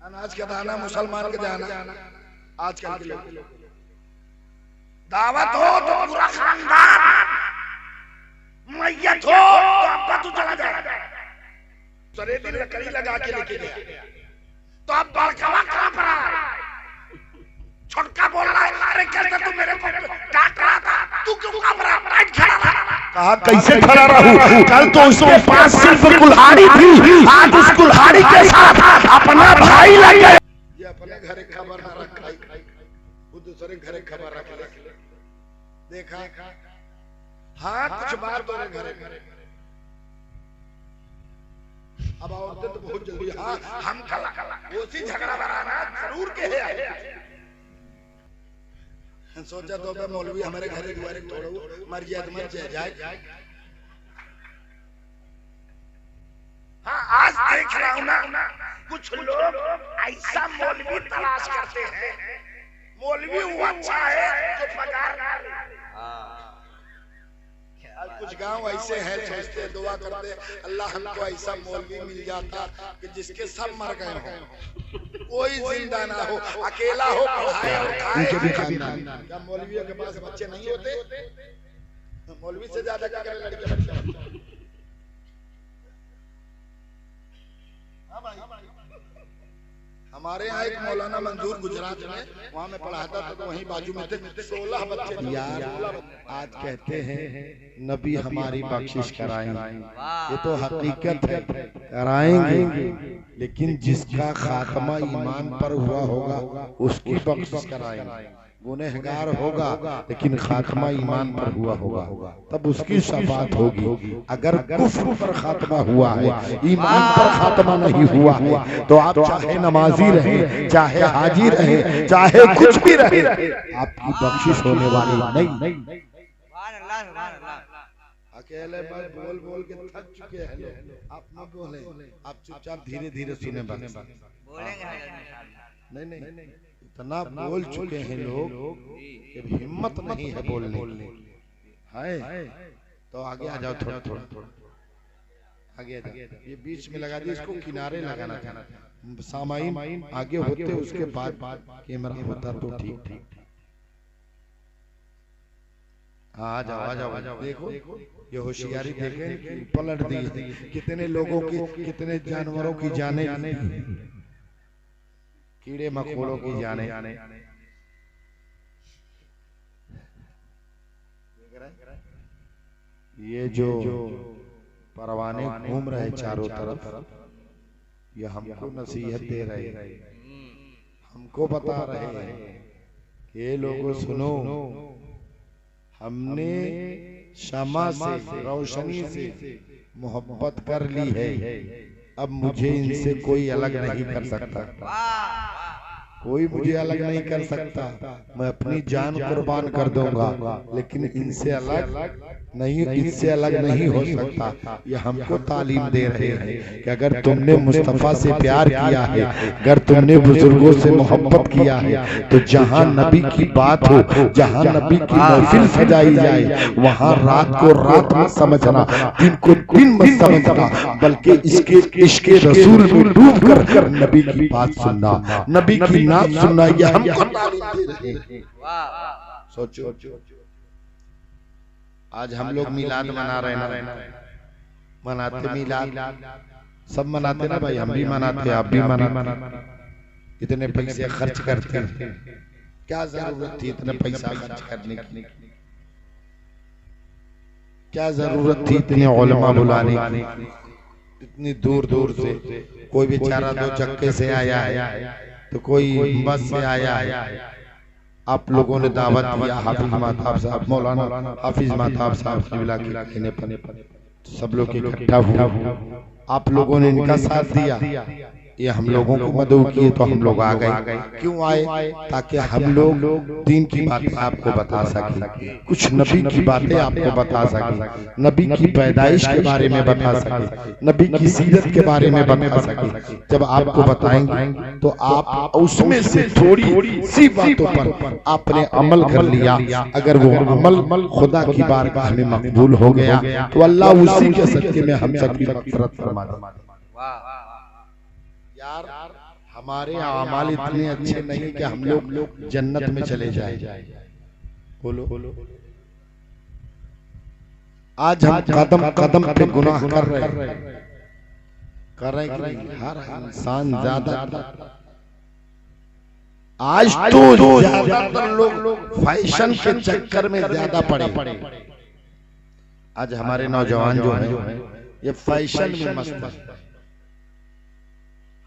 अनाज का दाना मुसलमान के जाना आजकल के लोग। दावत हो तो पूरा खानदान, मैयत हो तो अब्बा तू चला जाए। सरेदी लकड़ी लगा के लेके गया तो अब बड़कावा कहां पर है? छोटका बोल रहा है, अरे कैसे तू मेरे को डांट रहा था, तू क्यों घबरा बैठ खड़ा रहा? कहा कैसे खड़ा रहूं? कल तो उसके पास सिर्फ कुल्हाड़ी थी, आज उस कुल्हाड़ी के साथ अपना भाई लग गया। ये अपने घरे खबर ना रखा, वो दूसरे घरे खबर रख ले। देखा हाँ कुछ बात तो घरे। अब औरतें तो बहुत जल्दी हाँ हम कला उसी झगड़ा बनाना जरूर के है। सोचा तो मैं मौलवी हमारे घरे दुआरे तोड़ो, मर जाए। हाँ आज देख रहा हूँ ना कुछ लोग ऐसा मौलवी तलाश करते हैं, मौलवी वो अच्छा है जो पगार ना ले। और कुछ गांव ऐसे हैं सोचते दुआ करते अल्लाह हमको ऐसा मौलवी मिल जाता कि जिसके सब मर गए हो, कोई जिंदा ना हो, अकेला हो, पढ़ाए और खाए। क्या मौलवियों के पास बच्चे नहीं होते? मौलवी से ज्यादा क्या करे लड़के बच्चे। हमारे यहाँ एक मौलाना मंजूर गुजरात में, वहाँ में पढ़ाता था तो वहीं बाजू में थे 16 बच्चे। यार आज कहते हैं नबी हमारी बख्शिश कराएंगे, ये तो हकीकत है कराएंगे, लेकिन जिसका खात्मा ईमान पर हुआ होगा उसकी बख्शिश कराएंगे। गुनहगार होगा लेकिन खात्मा ईमान पर हुआ होगा तब उसकी शफाअत होगी। अगर कुफ्र पर खात्मा हुआ है, ईमान पर खात्मा नहीं हुआ है, तो आप चाहे नमाजी रहे, चाहे हाजी रहे, चाहे कुछ भी रहे, आपकी बख्शिश होने वाली नहीं। अकेले बस बोल बोल के थक चुके हैं लोग, आप न बोले, आप चुपचाप धीरे धीरे सुने बस। नहीं इतना बोल चुके हैं लोग कि हिम्मत नहीं है बोलने है। तो आगे आ जाओ, थोड़ा आगे आ जाओ। ये बीच में लगा दिया, इसको किनारे लगाना था। सामाइन आगे होते उसके बाद कैमरा होता तो ठीक। हाँ आ जाओ। देखो ये होशियारी देखें, पलट दी कितने लोगों की, कितने जानवरों की जाने, कीड़े मकोड़ों की जाने। ये जो परवाने घूम रहे चारों तरफ, ये हमको नसीहत दे रहे हैं, हमको बता रहे हैं कि ये लोगों सुनो, हमने शमा से, रोशनी से मोहब्बत कर ली है, अब मुझे इनसे कोई अलग नहीं कर सकता, कोई मुझे अलग नहीं कर सकता। मैं अपनी जान कुर्बान कर दूंगा लेकिन इनसे अलग नहीं हो सकता। ये हमको तालीम दे रहे हैं कि अगर तुमने मुस्तफा से प्यार किया है, अगर तुमने बुजुर्गों से मोहब्बत किया है, तो जहां नबी की बात हो, जहां नबी की महफिल सजाई जाए, वहां रात को रात मत समझना, दिन को दिन मत समझना, बल्कि इसके इश्क रसूल में डूब कर नबी की बात सुनना, नबी की नात सुनना। ये हमको तालीम दे रहे हैं। सोचो आज हम लोग मिलाद मना रहे हैं, मनाते मिलाद, सब मनाते ना भाई, हम भी मनाते, आप भी मनाते। इतने पैसे खर्च करते हैं, क्या जरूरत थी इतने पैसा खर्च करने की? क्या जरूरत थी इतने उलमा बुलाने की? इतनी दूर दूर से कोई बेचारा 2 चक्के से आया है, तो कोई बस से आया है। आप लोगों ने दावत दिया, हाफिज महताब साहब, मौलाना हाफिज महताब साहब की कहने पर सब लोग इकट्ठा हुए, आप लोगों ने इनका साथ दिया, ये हम लोगों को मदद किए तो हम लोग आ गए। क्यों आए? ताकि हम लोग दीन की बातें आपको बता सके, कुछ नबी की बातें आपको बता सके, नबी की पैदाइश के बारे में बता सके, नबी की सीरत के बारे में बता सके। जब आपको बताएंगे तो आप उसमें से थोड़ी सी बातों पर आपने अमल कर लिया, अगर वो अमल खुदा की बारगाह में मकबूल हो गया तो अल्लाह उसी के सदके में हम सबकी मग़फ़िरत फरमा दे। यार हमारे अमाल इतने अच्छे नहीं कि हम लोग जन्नत में चले जाए। बोलो आज हम कदम कदम पे गुनाह कर रहे हैं कि नहीं? हर इंसान ज्यादा आज तो ज्यादातर लोग फैशन के चक्कर में ज्यादा पड़े। आज हमारे नौजवान जो हैं ये फैशन में मस्त है।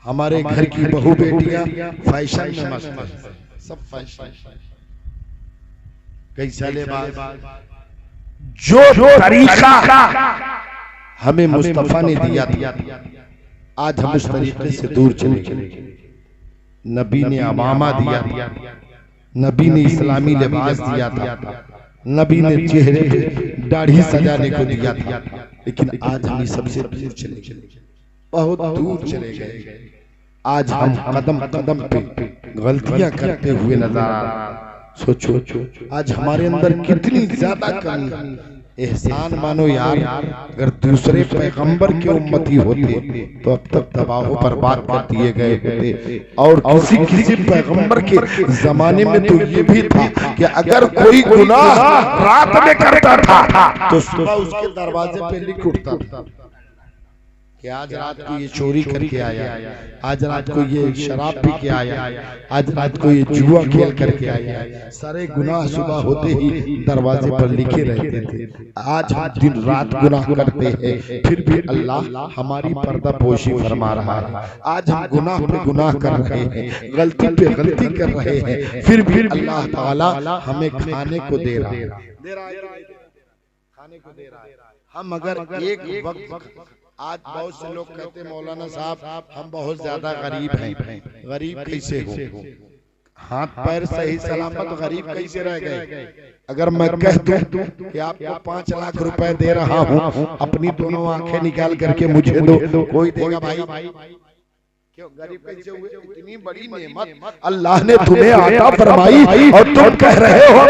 हमारे घर की बहू बेटियां फैशन में मस्त है, सब फैशन। कई साल बाद जो तरीका हमें मुस्तफा ने दिया था, आज हम उस तरीके से दूर चले गए। नबी ने अमामा दिया था, नबी ने इस्लामी लिबास दिया था, नबी ने चेहरे पे दाढ़ी सजाने को दिया था, लेकिन आज हम सबसे दूर चले गए, बहुत दूर चले गए। आज हम कदम कदम पे गलतियां करते हुए नजर आ रहे हैं। सोचो आज हमारे अंदर कितनी ज्यादा कमी। एहसान मानो यार, अगर दूसरे पैगंबर के उम्मती होते तो अब तक तबाह बर्बाद कर दिए गए होते। और किसी पैगंबर के जमाने में तो ये भी था कि अगर कोई गुनाह रात में करता था तो सुबह उसके दरवाजे पे लिख उठता था कि आज रात को ये चोरी करके आया, आज रात को ये शराब पी के आया, आज रात को ये जुआ खेल करके आया। सारे गुनाह सुबह होते ही दरवाजे पर लिखे रहते थे। आज हम दिन रात गुनाह करते हैं, फिर भी अल्लाह हमारी पर्दा पोशी फरमा रहा है। आज हम गुनाह पे गुनाह कर रहे हैं, गलती पे गलती कर रहे हैं, फिर भी अल्लाह ताला हमें खाने को दे रहा है, खाने को दे रहा है। हम अगर एक वक्त, आज बहुत से लोग कहते हैं मौलाना साहब हम बहुत ज्यादा गरीब हैं। गरीब कैसे हो? हाथ पैर सही सलामत गरीब कैसे रह गए? अगर मैं कह दूं कि आपको 5 लाख रुपए दे रहा हूं, अपनी दोनों आंखें निकाल करके मुझे दो, कोई देगा भाई? क्यों गरीब कैसे हुए? इतनी बड़ी नेमत अल्लाह ने तुम्हें अता फरमाई और तुम कह रहे हो।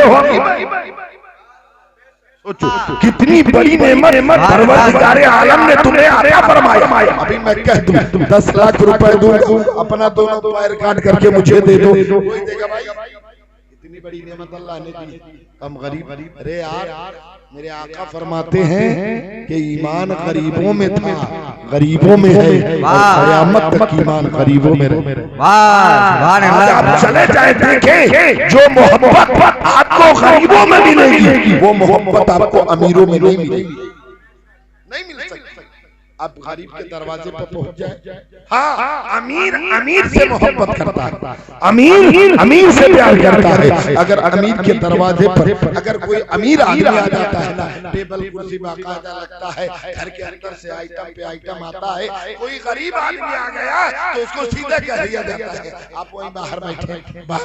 सोचो कितनी बड़ी नेमत परवरदिगारे आलम ने तुम्हें अता फरमाया। अभी मैं कह दूं 10 लाख रुपए दूंगा, अपना दोनों पैर काट करके मुझे दे दो, कोई देगा भाई? इतनी बड़ी नेमत अल्लाह ने दी, हम गरीब। अरे यार मेरे आका फरमाते हैं कि ईमान गरीबों में था, गरीबों में है, और क़यामत तक ईमान गरीबों में रहे। आप चले जाए देखें, जो मोहब्बत आपको गरीबों में मिलेगी वो मोहब्बत आपको अमीरों में नहीं मिलेगी, नहीं मिल सकती। अब गरीब के दरवाजे पर पहुंच जाए, हाँ अमीर अमीर से मोहब्बत करता है, अमीर अमीर से प्यार करता है। अगर अमीर के दरवाजे पर अगर कोई अमीर आदमी आ जाता है ना, टेबल कुर्सी बाकायदा लगता है, घर के अंदर से आइटम पे आइटम आता है। कोई गरीब आदमी आ गया तो उसको सीधा कह दिया जाता है आप वहीं बाहर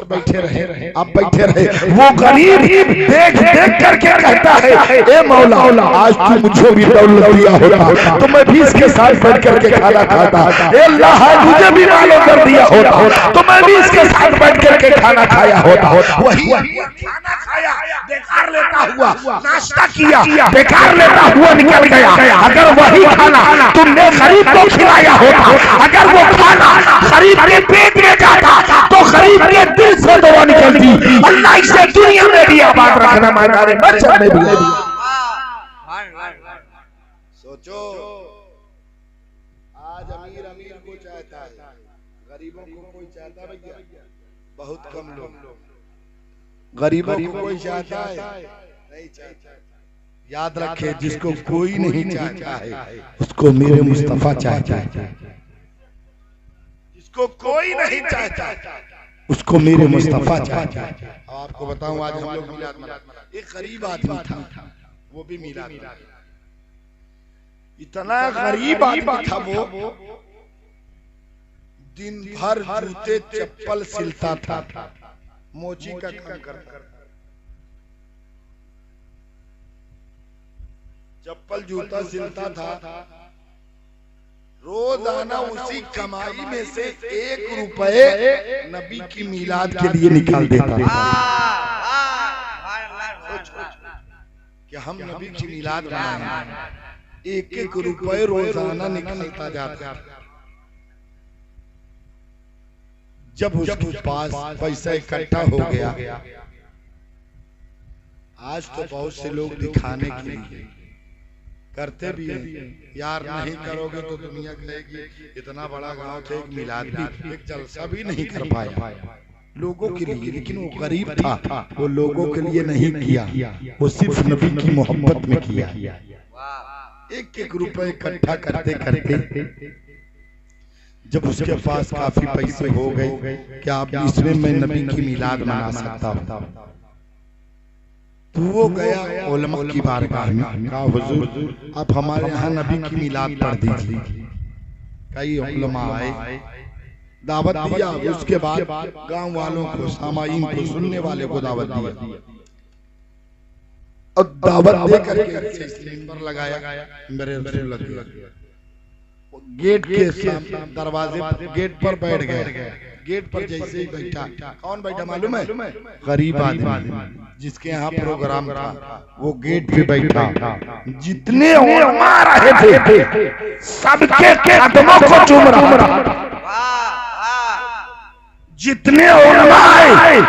बैठे रहे, आप बैठे रहे। वो गरीब देख देख करके कहता है ए मौला आज तू मुझे भी दौलत दिया होता तो मैं भी इसके साथ बैठ करके खाना खाता। अल्लाह मुझे भी मालूम कर दिया होता तो मैं भी इसके साथ बैठ करके खाना खाया होता। वही खाना खाया बेकार लेता हुआ, नाश्ता किया बेकार लेता हुआ निकल गया। अगर वही खाना तुमने गरीब को खिलाया होता, अगर वो खाना गरीब के पेट में जाता तो गरीब के दिल से दुआ निकलती। अल्लाह इसे दुनिया में भी आबाद रखना, हमारे बच्चों में भी। सोचो आज अमीर अमीर को चाहता है, गरीबों को कोई चाहता है? भैया बहुत कम लोग। गरीबों को कोई चाहता है? नहीं चाहता। याद रखे जिसको कोई नहीं चाहता है उसको मेरे मुस्तफा चाहता है। जिसको कोई नहीं चाहता उसको मेरे मुस्तफा चाहता है। आपको बताऊं आज हम लोग मिलाद मनाते, एक गरीब आदमी था, वो भी मिलाद मनाता। इतना गरीब आदमी था वो, दिन भर जूते चप्पल सिलता था, मोची का काम करता, चप्पल जूता सिलता था। रोजाना उसी कमाई में से 1 रुपए नबी की मिलाद के लिए निकाल देता था कि हम नबी की मिलाद बनाएंगे। 1-1 रुपए रोजाना निकलता जाता। जब उसके पास पैसा इकट्ठा हो गया, आज तो बहुत से लोग दिखाने के लिए करते भी हैं, यार नहीं करोगे तो दुनिया कहेगी इतना बड़ा गांव थे, एक मिलाद भी, एक जलसा भी नहीं कर पाया लोगों के लिए। लेकिन वो गरीब था, वो लोगों के लिए नहीं किया, वो सिर्फ नबी की मोहब्बत में किया। एक एक रुपए इकट्ठा करते करते जब उसके पास काफी पैसे हो गए कि आप इसमें मैं नबी की मिलाद मना सकता हूं, तो वो गया उलमा की बारगाह में, कहा हुजूर आप हमारे यहाँ नबी की मिलाद पढ़ दीजिए। कई उलमा आए, दावत दिया। उसके बाद गांव वालों को, सामाईन को, सुनने वाले को दावत दिया और दावत दे करके मिंबर लगाया। मेरे रसूल लग गया गेट के सामने, दरवाजे गेट पर बैठ गए। गेट पर जैसे ही बैठा, कौन बैठा मालूम है? गरीब आदमी जिसके यहाँ प्रोग्राम था, वो गेट पे बैठा। जितने उलमा रहे थे सबके कदमों को चूम रहा था। जितने उलमा आए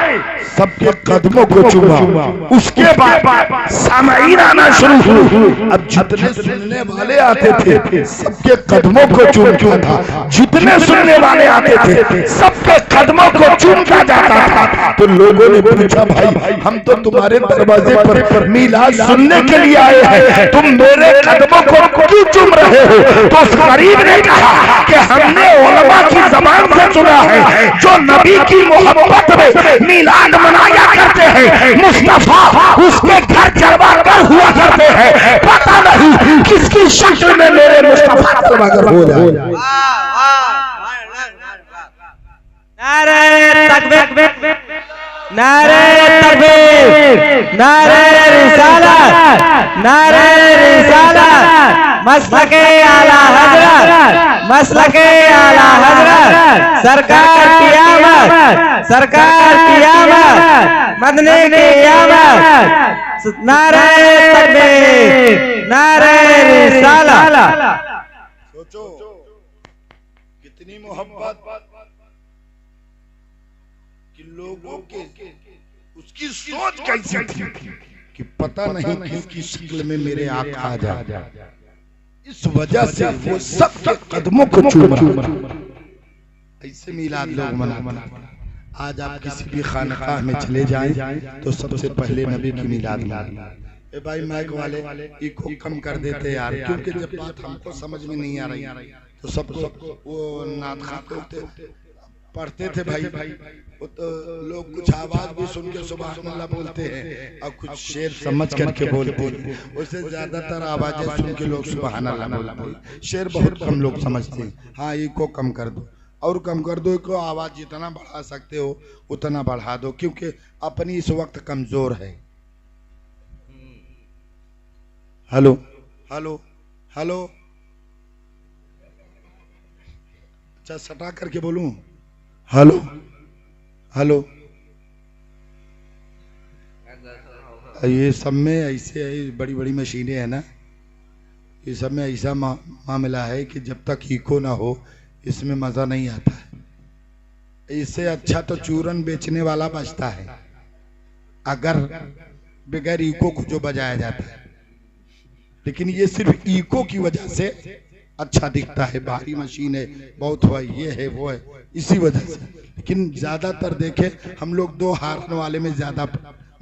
सबके कदमों को चूमा। उसके बाद सामाईन आना शुरू हुए। अब जितने सुनने वाले आते थे सबके कदमों को चूमता था। जितने सुनने वाले आते थे सबके कदमों को चूमता जाता था। तो लोगों ने पूछा, भाई हम तो तुम्हारे दरवाजे पर मिलाद सुनने के लिए आए हैं, तुम मेरे कदमों को क्यों चूम रहे हो? तो उस गरीब ने कहा कि हमने उलमा की जबान से सुना है जो नबी की मोहब्बत में मिलाद मनाया करते हैं, मुस्तफा उसके घर जलवा कर हुआ करते हैं। पता नहीं किसकी शक्ल में मेरे मुस्तफा जलवा कर हो जाए। नारे तकबीर, नारे तकबीर, नारे रिसालत, नारे रिसालत, मसलके आला हजरत, मसलके आला हजरत, सरकार की आमद, सरकार की आमद, मदनी की आमद, नारे तकबीर, नारे रिसालत। सोचो कितनी मोहब्बत कि लोगों के उसकी सोच कैसी थी कि पता नहीं किसकी शक्ल में मेरे आका आ जाए। इस वजह से वो सबके कदमों को चूम रहा। ऐसे मिलाद लोग मनाते। आज आप किसी भी खानकाह में चले जाएं तो सबसे पहले नबी की मिलाद मनाएं। भाई माइक वाले इको कम कर देते यार, क्योंकि जब बात हमको समझ में नहीं आ रही तो सब वो नात खाते पढ़ते थे भाई, वो तो लोग कुछ आवाज भी सुन के सुभान अल्लाह बोलते हैं और कुछ शेर समझ करके बोलते हैं। उससे ज्यादातर आवाजें सुन के लोग सुभान अल्लाह बोलते हैं। शेर बहुत कम लोग समझते हैं। हाँ इको कम कर दो और कम कर दो, इको आवाज जितना बढ़ा सकते हो उतना बढ़ा दो, क्योंकि अपनी इस वक्त कमजोर है। हेलो हेलो हेलो, अच्छा सटा करके बोलूं? Hello hello. ये सब में ऐसे बड़ी बड़ी मशीनें हैं ना, ये सब में ऐसा मामला है कि जब तक इको ना हो इसमें मजा नहीं आता है। इससे अच्छा तो चूरन बेचने वाला बचता है अगर बगैर इको को जो बजाया जाता है, लेकिन ये सिर्फ इको की वजह से अच्छा दिखता है। भारी मशीन है, बहुत हुआ, ये है वो है, इसी वजह से। लेकिन ज्यादातर देखे हम लोग दो हारन वाले में ज्यादा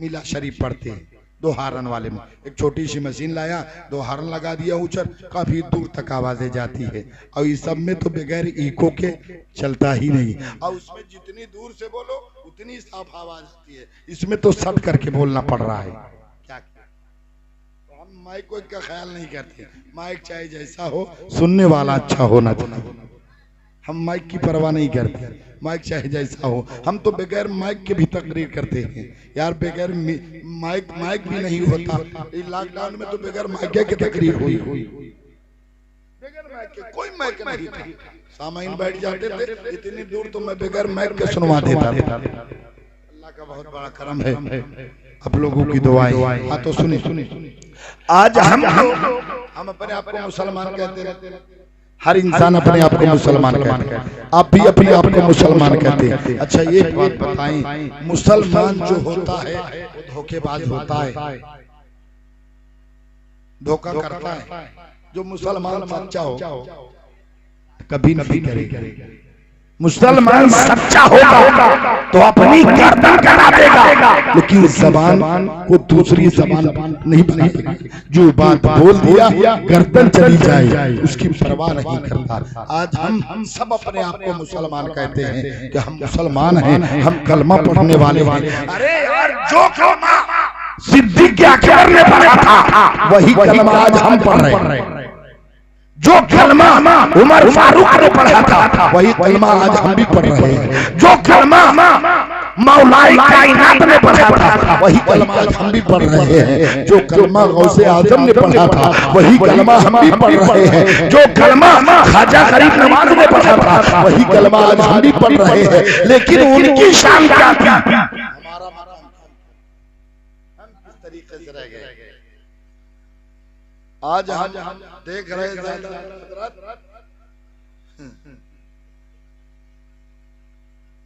मिला शरीफ पढ़ते हैं। दो हारन वाले में एक छोटी सी मशीन लाया, दो हारन लगा दिया ऊंचर, काफी दूर तक आवाजें जाती है। और इस सब में तो बगैर इको के चलता ही नहीं, और उसमें जितनी दूर से बोलो उतनी साफ आवाज आती है। इसमें तो सट करके बोलना पड़ रहा है। क्या तो हम माइक को का ख्याल नहीं करते। माइक चाहे जैसा हो, सुनने वाला अच्छा होना चाहिए। हम माइक की परवाह नहीं करते, माइक चाहे जैसा हो। हम तो बगैर माइक के भी तकरीर करते हैं यार। बगैर माइक भी नहीं होता। लॉकडाउन में तो बगैर माइक के तकरीर हुई, बगैर माइक के कोई माइक नहीं था। सामाइन बैठ जाते थे इतनी दूर, तो मैं बगैर माइक के सुनवा देता था। अल्लाह का बहुत बड़ा करम है, आप लोगों की दुआएं। हाँ तो सुनी आज हम अपने आप को मुसलमान कहते रहते हैं, हर इंसान अपने आप को मुसलमान कहता है, आप भी अपने आप को मुसलमान कहते हैं। अच्छा एक बात बताएं, मुसलमान जो होता है वो धोखेबाज होता है, धोखा करता है। जो मुसलमान सच्चा हो कभी नहीं करेगा। मुसलमान सच्चा होगा तो अपनी गर्दन कटा देगा, लेकिन जबान को दूसरी जबान नहीं बनाएगा। जो बात बोल दिया गर्दन चली जाए उसकी परवाह नहीं करता। आज हम सब अपने आप को मुसलमान कहते हैं कि हम मुसलमान हैं, हम कलमा पढ़ने वाले हैं। अरे यार, जो कलमा सिद्दीक़ अकबर ने पढ़ा था वही कलमा आज हम पढ़ रहे हैं। जो कलमा उमर फारूक ने पढ़ा था वही कलमा आज हम भी पढ़ रहे हैं। जो कलमा मौलाए कायनात ने पढ़ा था वही कलमा आज हम भी पढ़ रहे हैं। जो कलमा गौसे आजम ने पढ़ा था वही कलमा हम भी पढ़ रहे हैं। जो कलमा ख्वाजा गरीब नवाज ने पढ़ा था वही कलमा आज हम भी पढ़ रहे हैं। लेकिन उनकी शान क्या थी, हमारा मकाम हम किस तरीके से रह गए। आज हम देख रहे हैं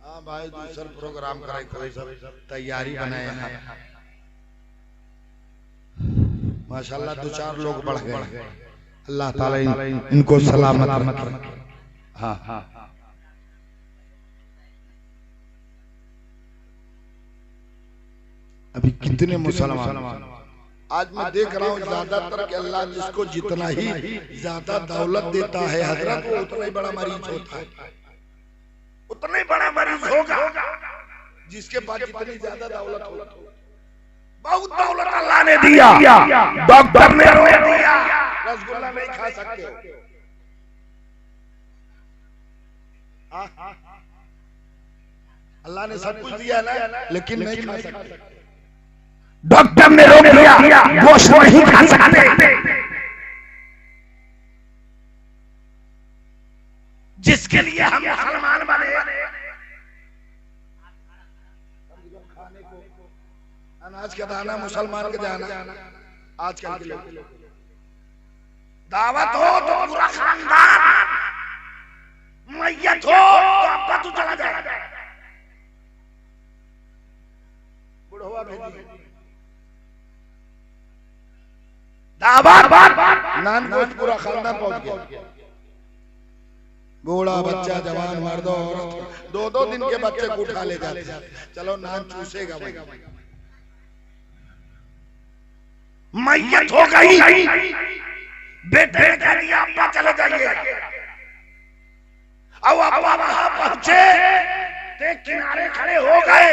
हाँ भाई, दूसरा प्रोग्राम करे कोई सब तैयारी बनाए हैं। माशाल्लाह 2-4 लोग बढ़ गए, अल्लाह ताला इनको सलामत रखे। हाँ अभी कितने मुसलमान आज मैं देख रहा हूँ ज्यादातर कि अल्लाह जिसको जितना ही ज्यादा दौलत देता है हजरत, वो उतना ही बड़ा मरीज होता है, उतना ही बड़ा मरीज होगा। जिसके पास जितनी ज्यादा दौलत हो, बहुत दौलत अल्लाह ने दिया, डॉक्टर ने रोक दिया, रसगुल्ला नहीं खा सकते हो। अल्लाह ने सब कुछ दिया ना, लेकिन नहीं खा सकते। डॉक्टर ने रोक दिया, गोश्त नहीं खा सकते। जिसके लिए हम मुसलमान बने, खाने को अनाज का दाना मुसलमान के जाना। आजकल के लोग दावत हो तो पूरा खानदान, मैयत हो तो अब्बा तू चला जाए, बुढ़वा भेजी दावत नान गोश्त पूरा खानदान पहुंच गया। बूढ़ा बच्चा जवान मर्द औरत 2-2 दिन के बच्चे को उठा ले जाते, चलो नान चूसेगा। मैयत हो गई, बेटे कह दिया अब्बा चले जाइए। अब अब्बा वहां पहुंचे, ते किनारे खड़े हो गए।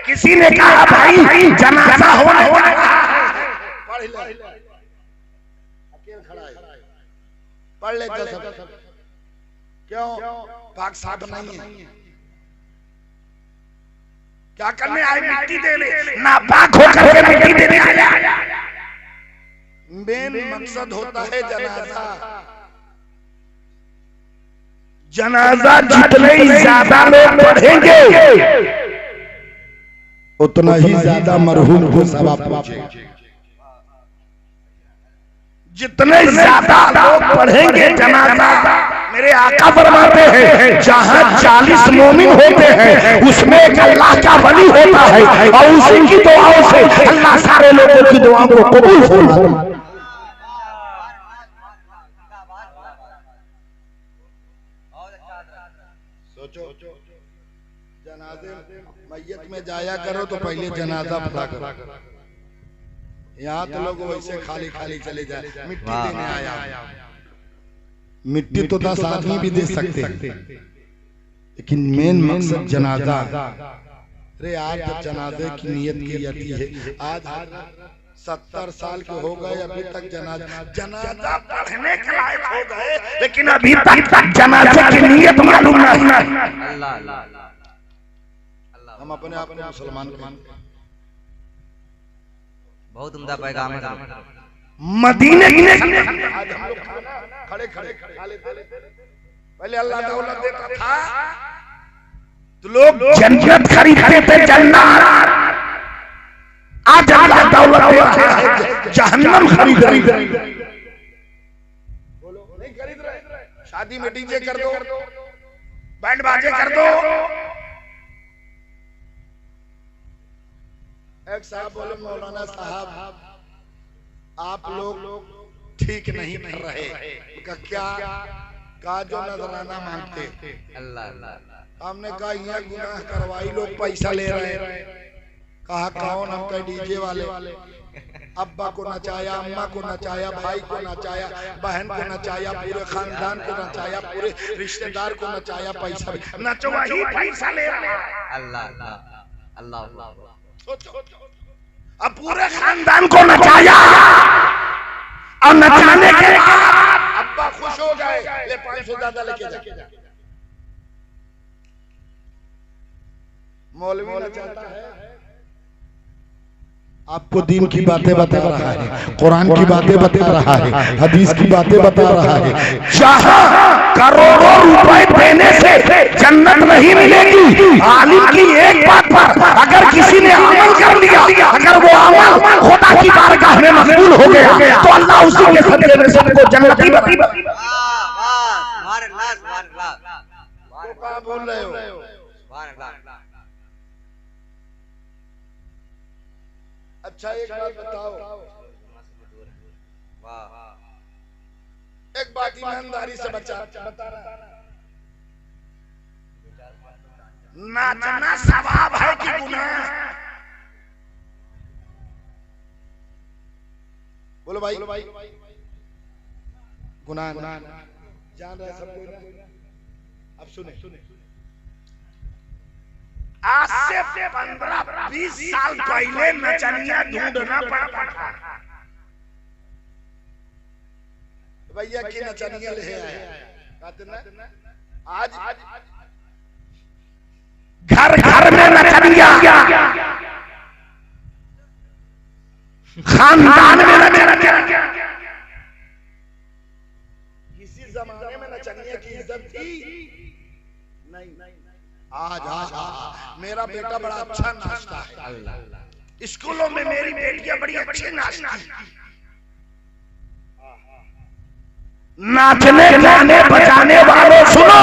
किसी ने कहा भाई जनाजा होने वाला है, पढ़ ले। अकेले खड़ा है, पढ़ लेते सब। क्यों? पाक साफ नहीं है। क्या करने आए? मिट्टी देने। नापाक होकर के मिट्टी देने आया। मेन मकसद होता है जनाजा। जनाजा जितने ही ज्यादा लोग पढ़ेंगे उतना ही ज्यादा मरहूम को सवाब पहुंचेगा। जितने ज्यादा लोग पढ़ेंगे जनाजा, मेरे आका फरमाते हैं जहां 40 मोमिन होते हैं उसमें एक अल्लाह का वली होता है, और उसी की दुआओं से अल्लाह सारे लोगों की दुआओं को कबूल फरमाता है। सोचो, जनाजे मैयत में जाया करो तो पहले जनाजा पढ़ा करो। यहाँ तो लोग वैसे खाली खाली चले जाए, मिट्टी देने आया। मिट्टी तो 10 आदमी भी दे सकते हैं, लेकिन मेन मकसद जनाजा। अरे आज जब जनाजे की नियत की जाती है, आज 70 साल के हो गए, अभी तक जनाजा पढ़ने के लायक हो गए, लेकिन अभी तक जनाजे की नियत मालूम नहीं। हम अपने आप को मुसलमान मानते हैं। बहुत उम्दा पैगाम है। मदीने आज हम लोग खड़े खड़े खा लेते। पहले अल्लाह दौलत देता था तो लोग जन्नत खरीदते थे, जन्नत। आज अल्लाह दौलत देता है, जहन्नम खरीद रही। बोलो नहीं खरीद रहे। शादी में डीजे कर दो, बैंड बाजे कर दो। एक साहब बोले मौलाना साहब आप लोग ठीक नहीं कर रहे। क्या कहा जो नजराना मांगते। अल्लाह अल्लाह। हमने कहा यहाँ गुनाह करवाई, लोग पैसा ले रहे हैं। कहा कौन? हम कहे डीजे वाले। अब्बा को नचाया, अम्मा को नचाया, भाई को नचाया, बहन को नचाया, पूरे खानदान को नचाया, पूरे रिश्तेदार को नचाया, पैसा नचवा ही पैसा ले रहा है। अल्लाह अल्लाह अल्लाह। अब पूरे खानदान को नचाया और नचाने के बाद अब्बा खुश हो गए, ले 500 ज्यादा लेके जा। मौलवी नचाता है, आपको दीन की बातें बता रहा है, कुरान की बातें बता रहा है, हदीस की बातें बता रहा है। जहां करोड़ों रुपए देने से जन्नत नहीं मिलेगी, आलिम की एक बात पर अगर किसी ने अमल कर लिया, अगर वो अमल खुदा की बारगाह में मकबूल हो गया तो अल्लाह उसी के सदक़े में सबको जन्नती बना। तो क्या बोल रहे हो? अच्छा एक बात बताओ, एक बात ईमानदारी से बता रहा, नाचना सवाब है कि गुनाह? बोलो भाई, गुनाह जान रहे सब कोई ना। अब सुने, आज से 15-20 साल पहले नचनिया ढूंढना पड़ता था। भैया की नचनिया ले आए, आज घर घर में नचनिया, खानदान में नचनिया। किसी जमाने में नचनिया की इज्जत थी नहीं। आज मेरा बेटा बड़ा अच्छा नाचता है, स्कूलों में मेरी बेटियां बड़ी अच्छी नाचती हैं। नाचने गाने बजाने वालों सुनो,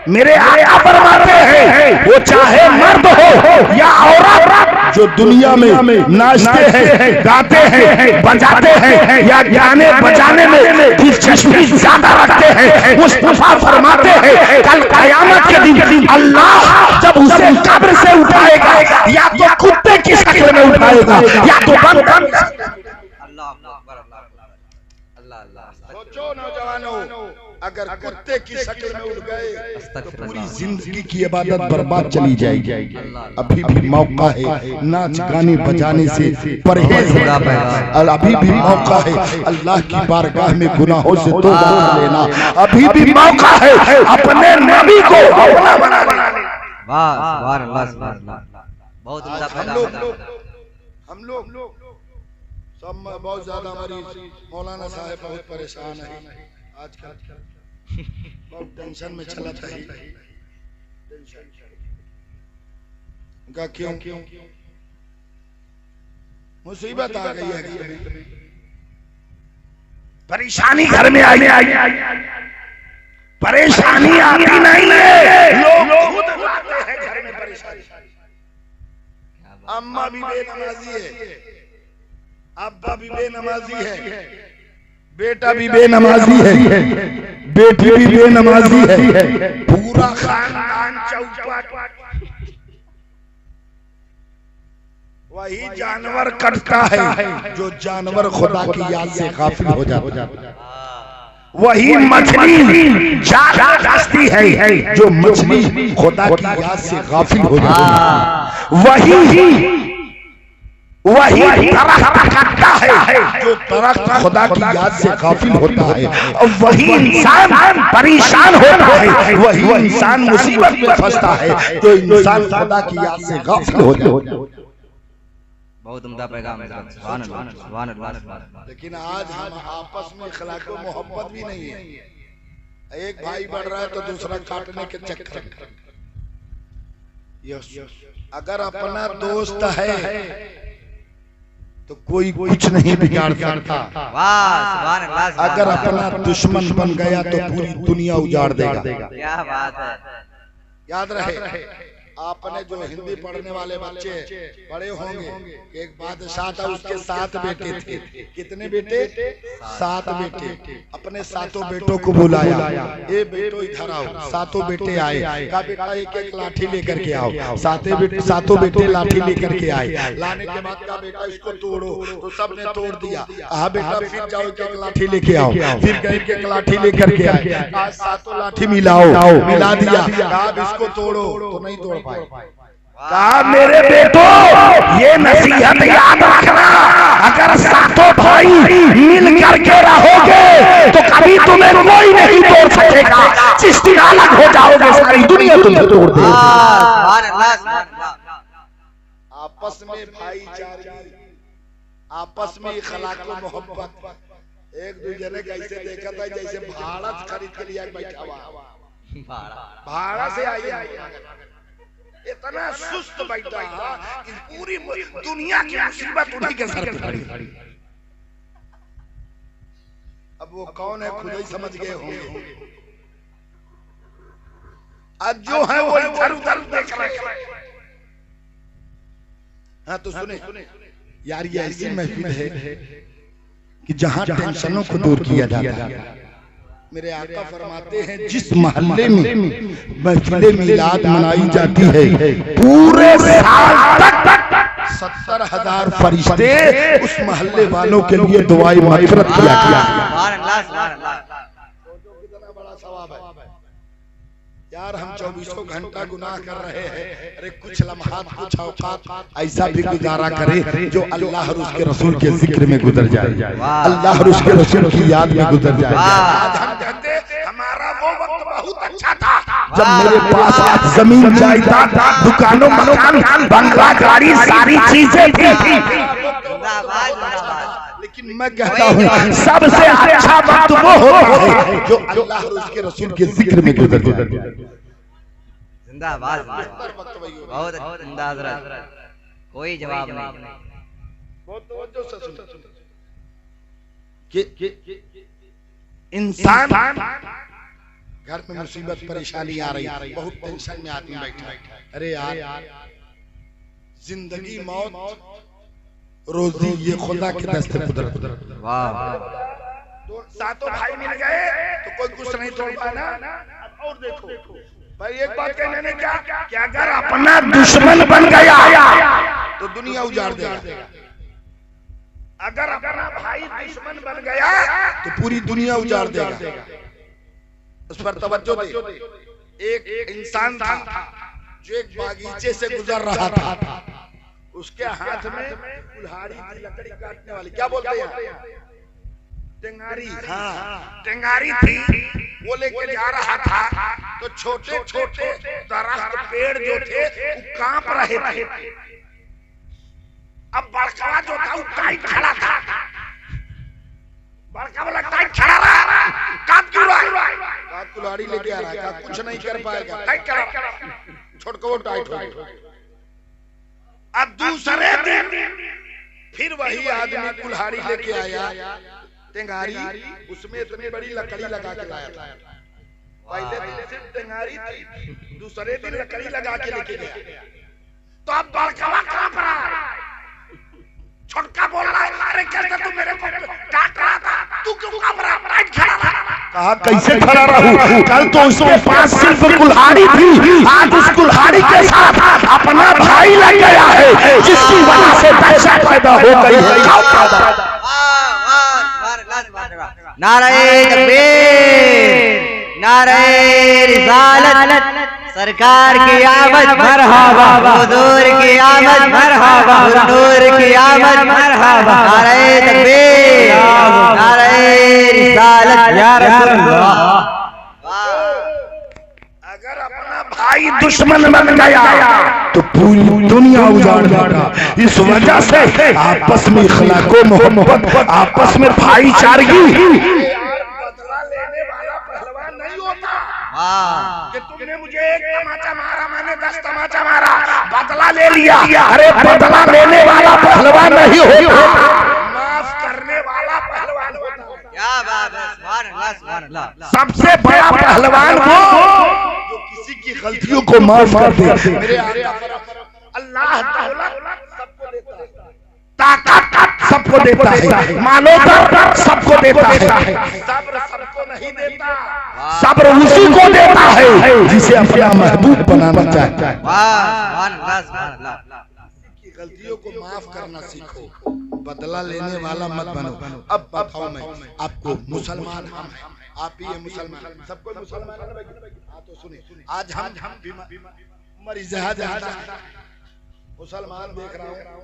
मेरे आका फरमाते हैं वो चाहे मर्द हो या औरत, जो दुनिया में नाचते हैं, गाते हैं, बजाते हैं या गाने बजाने में दिलचस्पी ज्यादा रखते हैं, मुस्तफा फरमाते हैं कल कयामत के दिन अल्लाह जब उसे कब्र से उठाएगा, या तो कुत्ते की शक्ल में उठाएगा या तो सोचो नौजवानों, अगर कुत्ते की शक्ल में उठ गए तो पूरी जिंदगी की इबादत बर्बाद चली जाएगी। अभी भी मौका है नाच गाने बजाने से परहेज, अभी भी मौका है अल्लाह की बारगाह में गुनाहों से तौबा कर लेना, अभी भी मौका है अपने नबी को अपना बना लेना। बहुत हम लोग सब बहुत ज्यादा मरीज, मौलाना साहब बहुत परेशान है आजकल, बहुत टेंशन में चला था। क्यों मुसीबत आ गई है, परेशानी घर में आई, परेशानी आती नहीं है, लोग खुद लाते हैं घर में परेशानी। अम्मा भी बेनमाजी है, अब्बा भी बेनमाजी है, बेटा भी बेनमाजी है, बेटी भी बेनमाजी है, पूरा खानदान चौपट। वही जानवर कटता है जो जानवर खुदा की याद से गाफिल हो जाता है, वही मछली जाती है जो मछली खुदा की याद से गाफिल हो जाती है, वही दरख्त काटता है जो दरख्त खुदा की याद से गाफिल होता है, और वही इंसान परेशान होता है, वही इंसान मुसीबत में फंसता है जो इंसान खुदा की याद से गाफिल हो जाता है। बहुत उम्दा पैगाम है। सुभान अल्लाह, सुभान अल्लाह। लेकिन आज हम आपस में इखलाक व मोहब्बत भी नहीं है, एक भाई बढ़ रहा है तो दूसरा काटने के चक्कर में। अगर अपना दोस्त है तो कोई कुछ नहीं बिगाड़ सकता। वाह सुभान अल्लाह सुभान अगर अल्लाह। अपना दुश्मन बन गया तो पूरी दुनिया उजाड़ देगा। क्या बात है। याद रहे, आपने जो हिंदी पढ़ने वाले बच्चे बड़े होंगे, एक बादशाह था, उसके 7 बेटे थे। कितने बेटे? 7 बेटे। अपने 7 बेटों को बुलाया, ए बेटो इधर आओ। 7 बेटे आए, कहा बेटा एक एक लाठी लेकर के आओ। 7 बेटे लाठी लेकर के आए। लाने के बाद कहा बेटा इसको तोड़ो, तो सबने तोड़ दिया। कहा बेटा फिर जाओ एक एक लाठी लेके आओ। फिर गए एक एक लाठी लेकर के आए। आज 7 लाठी मिलाओ, मिला दिया। कहा इसको तोड़ो, तो नहीं तोड़ पाए। कहा मेरे बेटो ये नसीहत याद रखना, अगर 7 भाई मिल करके रहोगे तो कभी तुम्हें कोई नहीं तोड़ सकेगा। चिश्ती अलग हो जाओगे, सारी दुनिया तुम्हें तोड़ देगी। सुभान अल्लाह सुभान अल्लाह। आपस में भाईचारे, आपस में इखलाक व मोहब्बत। एक दूसरे ने कैसे देखा था जैसे भारत खरीद के लिया बैठा हुआ, भारत से आई इतना सुस्त बैठा कि पूरी दुनिया की मुसीबत उन्हीं के सर पे पड़ी। अब वो कौन है खुद ही समझ गए होंगे। आज जो है वो इधर उधर देख रहे हैं। हाँ तो सुने यार, ये ऐसी महफिल है कि जहां टेंशनों को दूर किया जाता है। मेरे आका फरमाते हैं जिस मोहल्ले में महफिल मिलाद मनाई जाती है, पूरे साल तक 70,000 फरिश्ते उस मोहल्ले वालों के लिए दुआएं मग़फ़िरत किया किया। सुभान अल्लाह सुभान अल्लाह। कितना बड़ा सवाब है यार। हम 24 घंटा गुनाह कर रहे हैं। अरे कुछ लम्हात, कुछ औकात ऐसा भी गुजारा करें जो अल्लाह और उसके रसूल के जिक्र में गुजर जाए, अल्लाह और उसके रसूल की याद में गुजर जाए। आज हम कहते हमारा वो वक्त बहुत अच्छा था जब मेरे पास जमीन जायदाद, दुकानों, मकान, बंगला, गाड़ी, सारी चीजें थी। लेकिन मैं कहता हूँ सबसे अच्छा वक्त वो होता है जो अल्लाह और उसके रसूल के जिक्र में गुजर जाए। जिंदाबाद बहुत जिंदा हज़रत, कोई जवाब नहीं। इंसान घर में मुसीबत परेशानी आ रही, बहुत टेंशन में आदमी बैठा है। अरे यार जिंदगी मौत रोजी ये खुदा के दस्ते कुदरत। वाह 7 भाई मिल गए तो कोई कुछ नहीं तोड़ पाना। और देखो भाई एक बात कहने ने क्या कि अगर अपना दुश्मन बन गया तो दुनिया उजाड़ देगा। अगर अपना भाई दुश्मन बन गया तो पूरी दुनिया उजाड़ देगा। उस पर तवज्जो दे। एक इंसान था जो एक बागीचे से गुजर रहा था। उसके हाथ में कुल्हाड़ी थी, लकड़ी काटने वाली, क्या बोलते हैं, टेंगारी। हाँ टेंगारी थी। वो लेके जा रहा था तो छोटे छोटे दरख्त, पेड़ जो थे वो कांप रहे थे। अब बड़का जो था वो टाइट खड़ा था। बड़का वाला टाइट खड़ा रहा, काट क्यों रहा है? काट कुल्हाड़ी लेके आ रहा है, कुछ नहीं कर पाएगा, टाइट खड़ा। छोड़ को वो टाइट हो गया। अब दूसरे दिन फिर वही आदमी कुल्हाड़ी लेके आया, टेंगारी, उसमें इतनी बड़ी लकड़ी लगा के लाया था। पहले दिन सिर्फ टेंगारी थी, दूसरे दिन लकड़ी लगा के लेके गया। तो अब बड़का कांप रहा है, छोटका बोल रहा है अरे कैसे तू मेरे को काट रहा था, तू क्यों कांप रहा? टाइट खड़ा रहा। कहा कैसे खड़ा रहूं? कल तो उसके पास सिर्फ कुल्हाड़ी थी, आज उस कुल्हाड़ी के साथ अपना भाई लग गया है, जिसकी वजह से दहशत पैदा हो गई है। नारे तकबीर, नारे रिसालत, सरकार की आमद मरहबा, हुजूर की आमद मरहबा, नूर की आमद मरहबा। नारे तकबीर, नारे रिसालत या रसूल अल्लाह। अगर अपना भाई दुश्मन बन गया तो पूरी दुनिया उजाड़ देगा। इस वजह से आपस में इखलाक व मोहब्बत, आपस में भाईचारगी। बदला लेने वाला पहलवान नहीं होता कि तुमने मुझे तुझे एक तमाचा मारा, मैंने 10 तमाचा मारा, बदला ले लिया। अरे बदला लेने वाला पहलवान नहीं होता, माफ करने वाला पहलवान होता है। क्या बात है, सुभान अल्लाह, सुभान अल्लाह। सबसे बड़ा पहलवान वो जो किसी की गलतियों को माफ कर दे। मेरे अल्लाह सबको देता है, ताकत सबको देता है, मानवता सबको देता है, सब्र सबको नहीं देता, सब्र उसी को देता है जिसे अपना महबूब बनाना चाहता है। सुभान अल्लाह, सुभान अल्लाह। किसी की गलतियों को माफ करना सीखो, बदला लेने वाला मत बनो। अब बताओ मैं आपको, मुसलमान हम हैं, आप ही है मुसलमान, सबको मुसलमान है ना भाई? हाँ तो सुनिए, आज हम मरीज मुसलमान देख रहा हूँ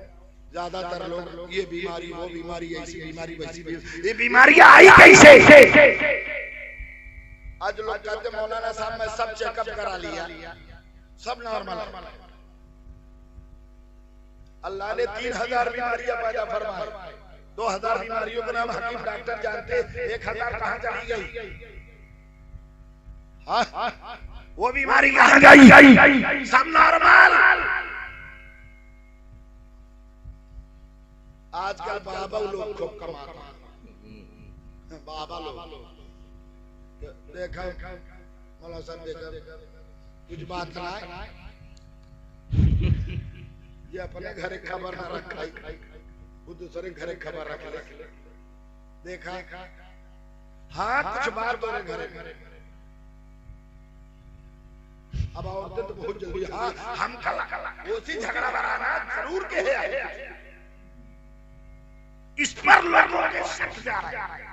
ज्यादातर लोग ये बीमारी वो बीमारी ऐसी बीमारी वैसी बीमारी, ये बीमारियां आई कैसे? आज लोग कहते मौलाना साहब मैं सब चेकअप करा लिया, सब नॉर्मल। अल्लाह ने 3000 बीमारियां पैदा फरमाई, 2000 बीमारियों का नाम हकीम डॉक्टर जानते, 1000 कहां चली गई? हाँ वो बीमारी कहां गई? सब नॉर्मल। आजकल बाबा लोग खूब कमाते हैं, बाबा लोग देखा मौलाना साहब देखा कुछ बात ना ये अपने घरे खबर ना रखा, वो दूसरे घरे खबर रख ले। देखा हाँ कुछ बात हो घरे, अब औरतें तो बहुत जल्दी हाँ हम कला वो सी झगड़ा बराना जरूर के है, इस पर लोगों के शक जा रहा है,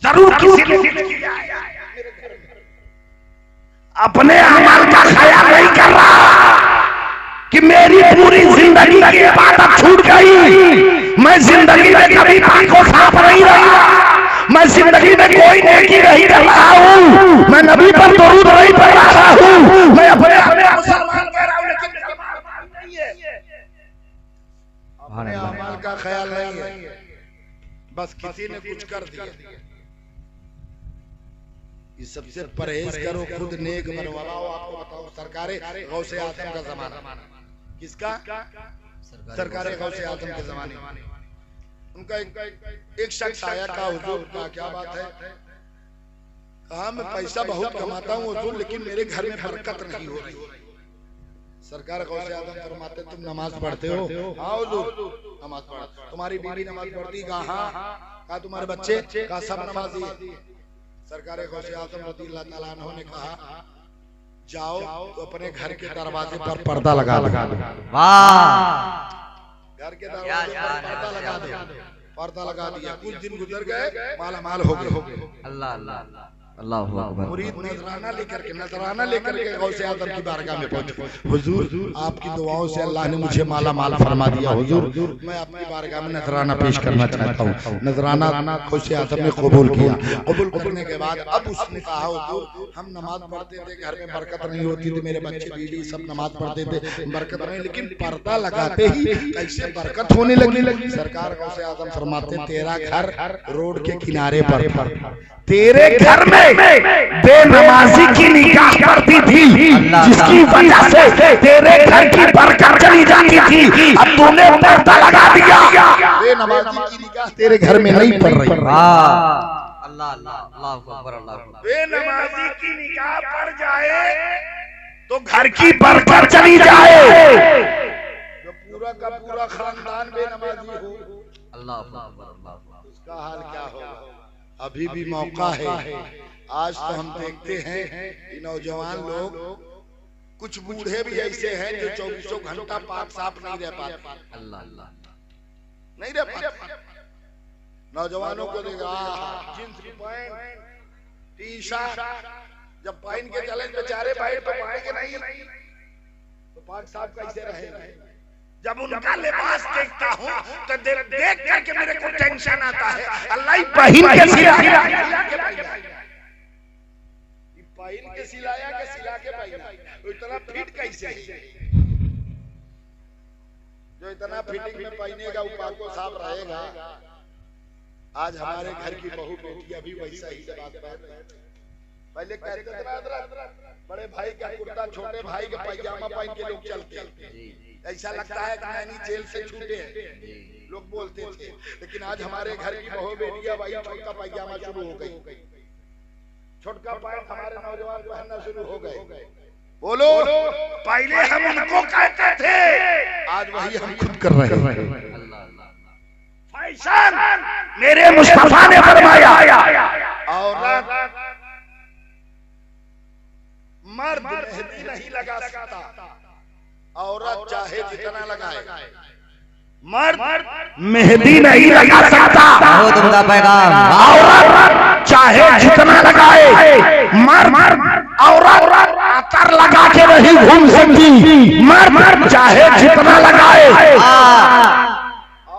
जरूर किसी ने किया है। अपने अमल का ख्याल नहीं कर रहा कि मेरी पूरी जिंदगी की इबादत छूट गई, मैं जिंदगी में कभी पाक को साफ नहीं रहा, मैं जिंदगी में कोई नेकी नहीं कर रहा हूँ, मैं नबी पर दरूद नहीं पढ़ रहा हूँ, मैं अपने मुसलमान कह रहा हूँ लेकिन नहीं है, अपने अमल का ख्याल नहीं है, बस किसी ने कुछ कर दिया। ये सबसे परहेज करो, खुद नेक बनवाओ। आपको बताओ सरकारे गौसे आजम का जमाना, किसका? सरकारे गौसे आजम के जमाने उनका एक शख्स आया, कहा हुजूर का क्या बात है? कहा मैं पैसा बहुत कमाता हूँ हुजूर, लेकिन मेरे घर में बरकत नहीं हो रही। सरकार गौसे आजम फरमाते तुम नमाज पढ़ते हो? हाँ हुजूर नमाज पढ़। तुम्हारी बीवी नमाज पढ़ती? कहा तुम्हारे बच्चे? कहा सब नमाजी। सरकार गौसे आजम रज़ियल्लाहु ताला अन्हु ने कहा जाओ तो अपने घर के दरवाजे पर पर्दा लगा दो। वाह, घर के दरवाजे पर पर्दा लगा दो। पर्दा लगा दिया, कुछ दिन गुजर गए, माला माल हो गए। अल्लाह अल्लाह अल्लाहु अकबर। मुरीद नजराना लेकर के गौसे आजम की बारगाह में पहुंचे। हुजूर आपकी दुआओं से अल्लाह ने मुझे माला माल फरमा दिया, हुजूर मैं आपकी बारगाह में नजराना पेश करना चाहता हूँ। नजराना गौसे आजम ने कबूल किया। कबूल करने के बाद अब उसने कहा हुजूर हम नमाज पढ़ते थे, घर में बरकत नहीं होती थी, मेरे बच्चे बीवी सब नमाज पढ़ते थे, बरकत नहीं, लेकिन पर्दा लगाते ही कैसे बरकत होने लगी। सरकार गौसे आजम फरमाते तेरा घर रोड के किनारे पर, तेरे घर में बेनमाजी की निगाह पड़ती थी, जिसकी वजह से तेरे घर की बरकत चली जाती थी। अब तूने पर्दा लगा दिया, बेनमाजी की निगाह तेरे घर में नहीं पड़ रही। अल्लाह अल्लाह अल्लाहु अकबर, अल्लाह अकबर। बेनमाजी की निगाह पड़ जाए तो घर की बरकत चली जाए। जो पूरा का पूरा खानदान बेनमाजी हो, अल्लाह अल्लाह, उसका हाल क्या होगा? अभी भी मौका है। आज तो हम देखते हैं कि नौजवान लोग, कुछ बूढ़े भी ऐसे हैं जो 24 घंटा पाक साफ नहीं रह पाते। अल्लाह अल्लाह, नहीं रह पाते। नौजवानों को देखा जींस पैंट टी शर्ट जब पहन के चले बेचारे भाई तो पाएंगे नहीं तो पाक साफ कैसे रहेंगे? जब उनका लिबास देखता हूँ तो देख करके मेरे को टेंशन आता है। अल्लाह पहन के सिलाया के सिला के पहना, तो इतना फिट कैसे है? जो इतना फिटिंग में पहनेगा वो पाक को साफ रहेगा। आज हमारे घर की बहू बेटी अभी वैसा ही बात पहले कहते थे ना बड़े भाई का कुर्ता छोटे भाई का पैजामा पहन के लोग चलते हैं। ऐसा लगता है कि नैनी जेल से छूटे हैं लोग बोलते थे। लेकिन आज हमारे घर की बहू बेटियां भाई छोटा पैजामा शुरू हो गई, छोटका पैंट हमारे नौजवान पहनना शुरू हो गए। बोलो पहले हम उनको कहते थे, आज वही हम खुद कर रहे हैं। फैशन मेरे मुस्तफा ने फरमाया औरत मर्द मेहंदी नहीं लगा सकता, औरत चाहे जितना लगाए, मर्द मेहंदी नहीं लगा सकता। बहुत उम्दा पैगाम। औरत चाहे जितना लगाए, मर्द औरत अतर लगा के नहीं घूम सकती, मर्द चाहे जितना लगाए।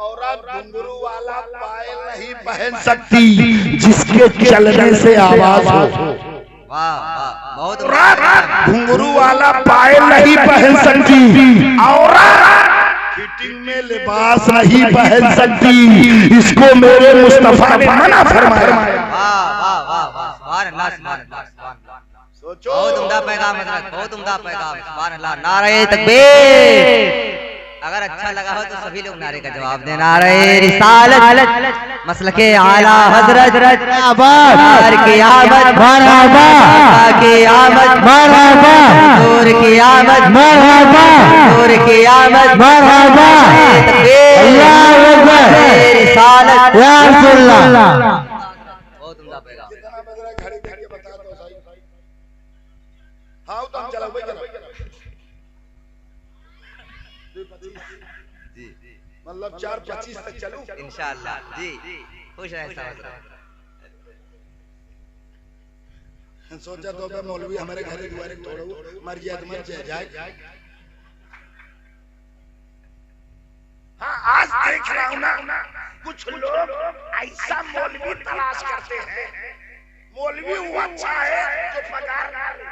औरत घुंघरू वाला पायल नहीं पहन सकती जिसके चलने से आवाज हो। बहुत घुंघरू वाला पायल नहीं पहन सकती, औरत फिटिंग में लिबास नहीं पहन सकती। इसको मेरे मुस्तफा ने मना फरमाया। सोचो बहुत उम्दा पैगाम हजरत, बहुत उम्दा पैगाम। सुभान अल्लाह। नारे तकबीर। अगर अच्छा लगा हो तो सभी लोग नारे का जवाब दें। नारे रिसालत मसलके आला हजरत नूर की आमद मरहबा, की आमद मरहबा, नूर की आमद मरहबा, नूर की आमद मरहबा। अल्लाहू अकबर। रिसालत या रसूलल्लाह। बहुत उम्दा पैगाम। कितना बज रहा है घड़ी देख के बता दो सही। हाँ तो हम चलो भाई मतलब 4:25 तक चलूं इंशाअल्लाह। जी खुश रहे साहब। सोचा तो मैं मौलवी हमारे घर दुआरे तोड़ो मर जाए। हाँ आज देख रहा हूँ ना कुछ लोग ऐसा मौलवी तलाश करते हैं, मौलवी वो अच्छा है जो पगार ना ले।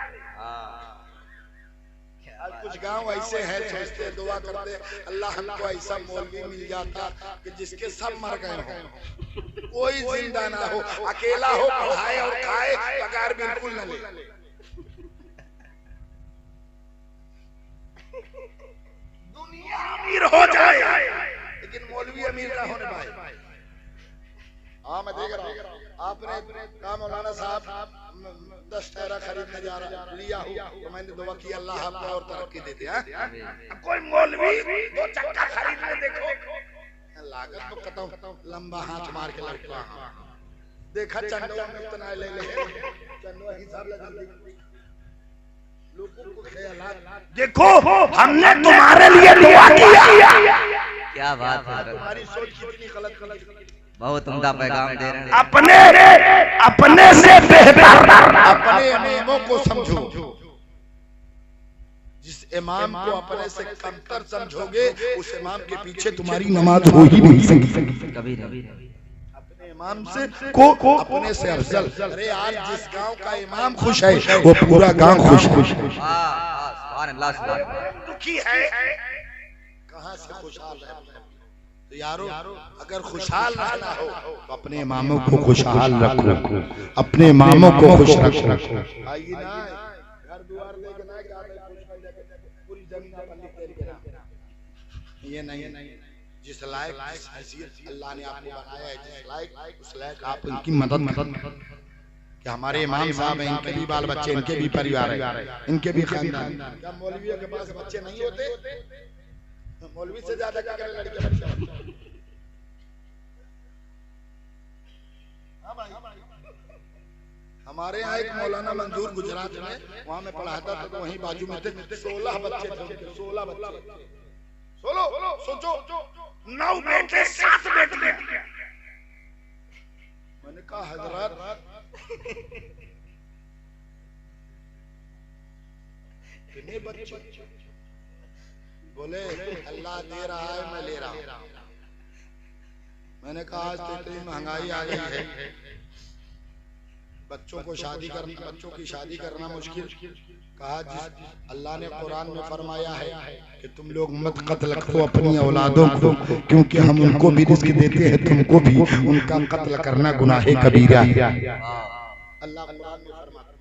आज कुछ गांव ऐसे हैं सोचते दुआ करते अल्लाह हमको ऐसा मौलवी मिल जाता कि जिसके सब मर गए हो, कोई जिंदा ना हो, अकेला हो, पढ़ाए और खाए, पगार बिल्कुल न ले। दुनिया अमीर हो जाए लेकिन मौलवी अमीर ना होने पाए। हाँ मैं देख रहा हूँ आपने कहा मौलाना साहब 10 टायरा खरीदने जा रहा लिया हूँ तो मैंने दुआ की अल्लाह आपको और तरक्की देते हैं। कोई मौलवी 2 चक्का खरीदने देखो, लागत तो खत्म, लंबा हाथ मार के लगता देखा चंदवा में इतना ले चंदवा हिसाब लगा लोगों को ख्यालात। देखो हमने तुम्हारे लिए दुआ किया। क्या बात है, तुम्हारी सोच कितनी गलत। बहुत उम्दा पैगाम दे रहे हैं। अपने से बेहतर अपने इमामों को समझो। जिस इमाम को अपने से कमतर समझोगे उस इमाम के पीछे तुम्हारी नमाज हो ही नहीं सकती। कभी नहीं। अपने इमाम से को अपने से अफजल। अरे आज जिस गांव का इमाम खुश है वो पूरा गांव खुश है। सुभान अल्लाह, सुभान अल्लाह। दुखी है कहां से खुशहाल है। तो यारो अगर खुशहाल रहना हो तो अपने इमामों को खुशहाल रखो, अपने इमामों को खुश रखो। आइए ना घर द्वार लेके ना पूरी जमीन पर लिख के ना, ये नहीं। जिस लायक जिस हैसियत अल्लाह ने आपको बनाया है, जिस लायक उस लायक आप उनकी मदद कि हमारे इमाम साहब हैं, इनके भी बाल बच्चे, इनके भी परिवार है, इनके भी खानदान। क्या मौलवियों के पास बच्चे नहीं होते? मौलवी से ज्यादा क्या करे लड़के। हमारे यहाँ एक मौलाना मंजूर गुजरात में वहां में पढ़ाता था तो वहीं बाजू में थे 16 बच्चे थे। 16 बच्चे। सोचो 9 बेटे 7 बेटियां। मैंने कहा हजरत कितने बच्चे? बोले अल्लाह दे रहा है मैं ले रहा हूं। मैंने कहा आज तो इतनी महंगाई आ गई है, बच्चों की शादी करना मुश्किल। कहा जिस अल्लाह ने कुरान में फरमाया है कि तुम लोग मत कत्ल करो अपनी औलादों को, क्योंकि हम उनको भी रिस्क देते हैं, तुमको भी उनका कत्ल करना गुनाह कबीरा। अल्लाह कुरान में फरमाता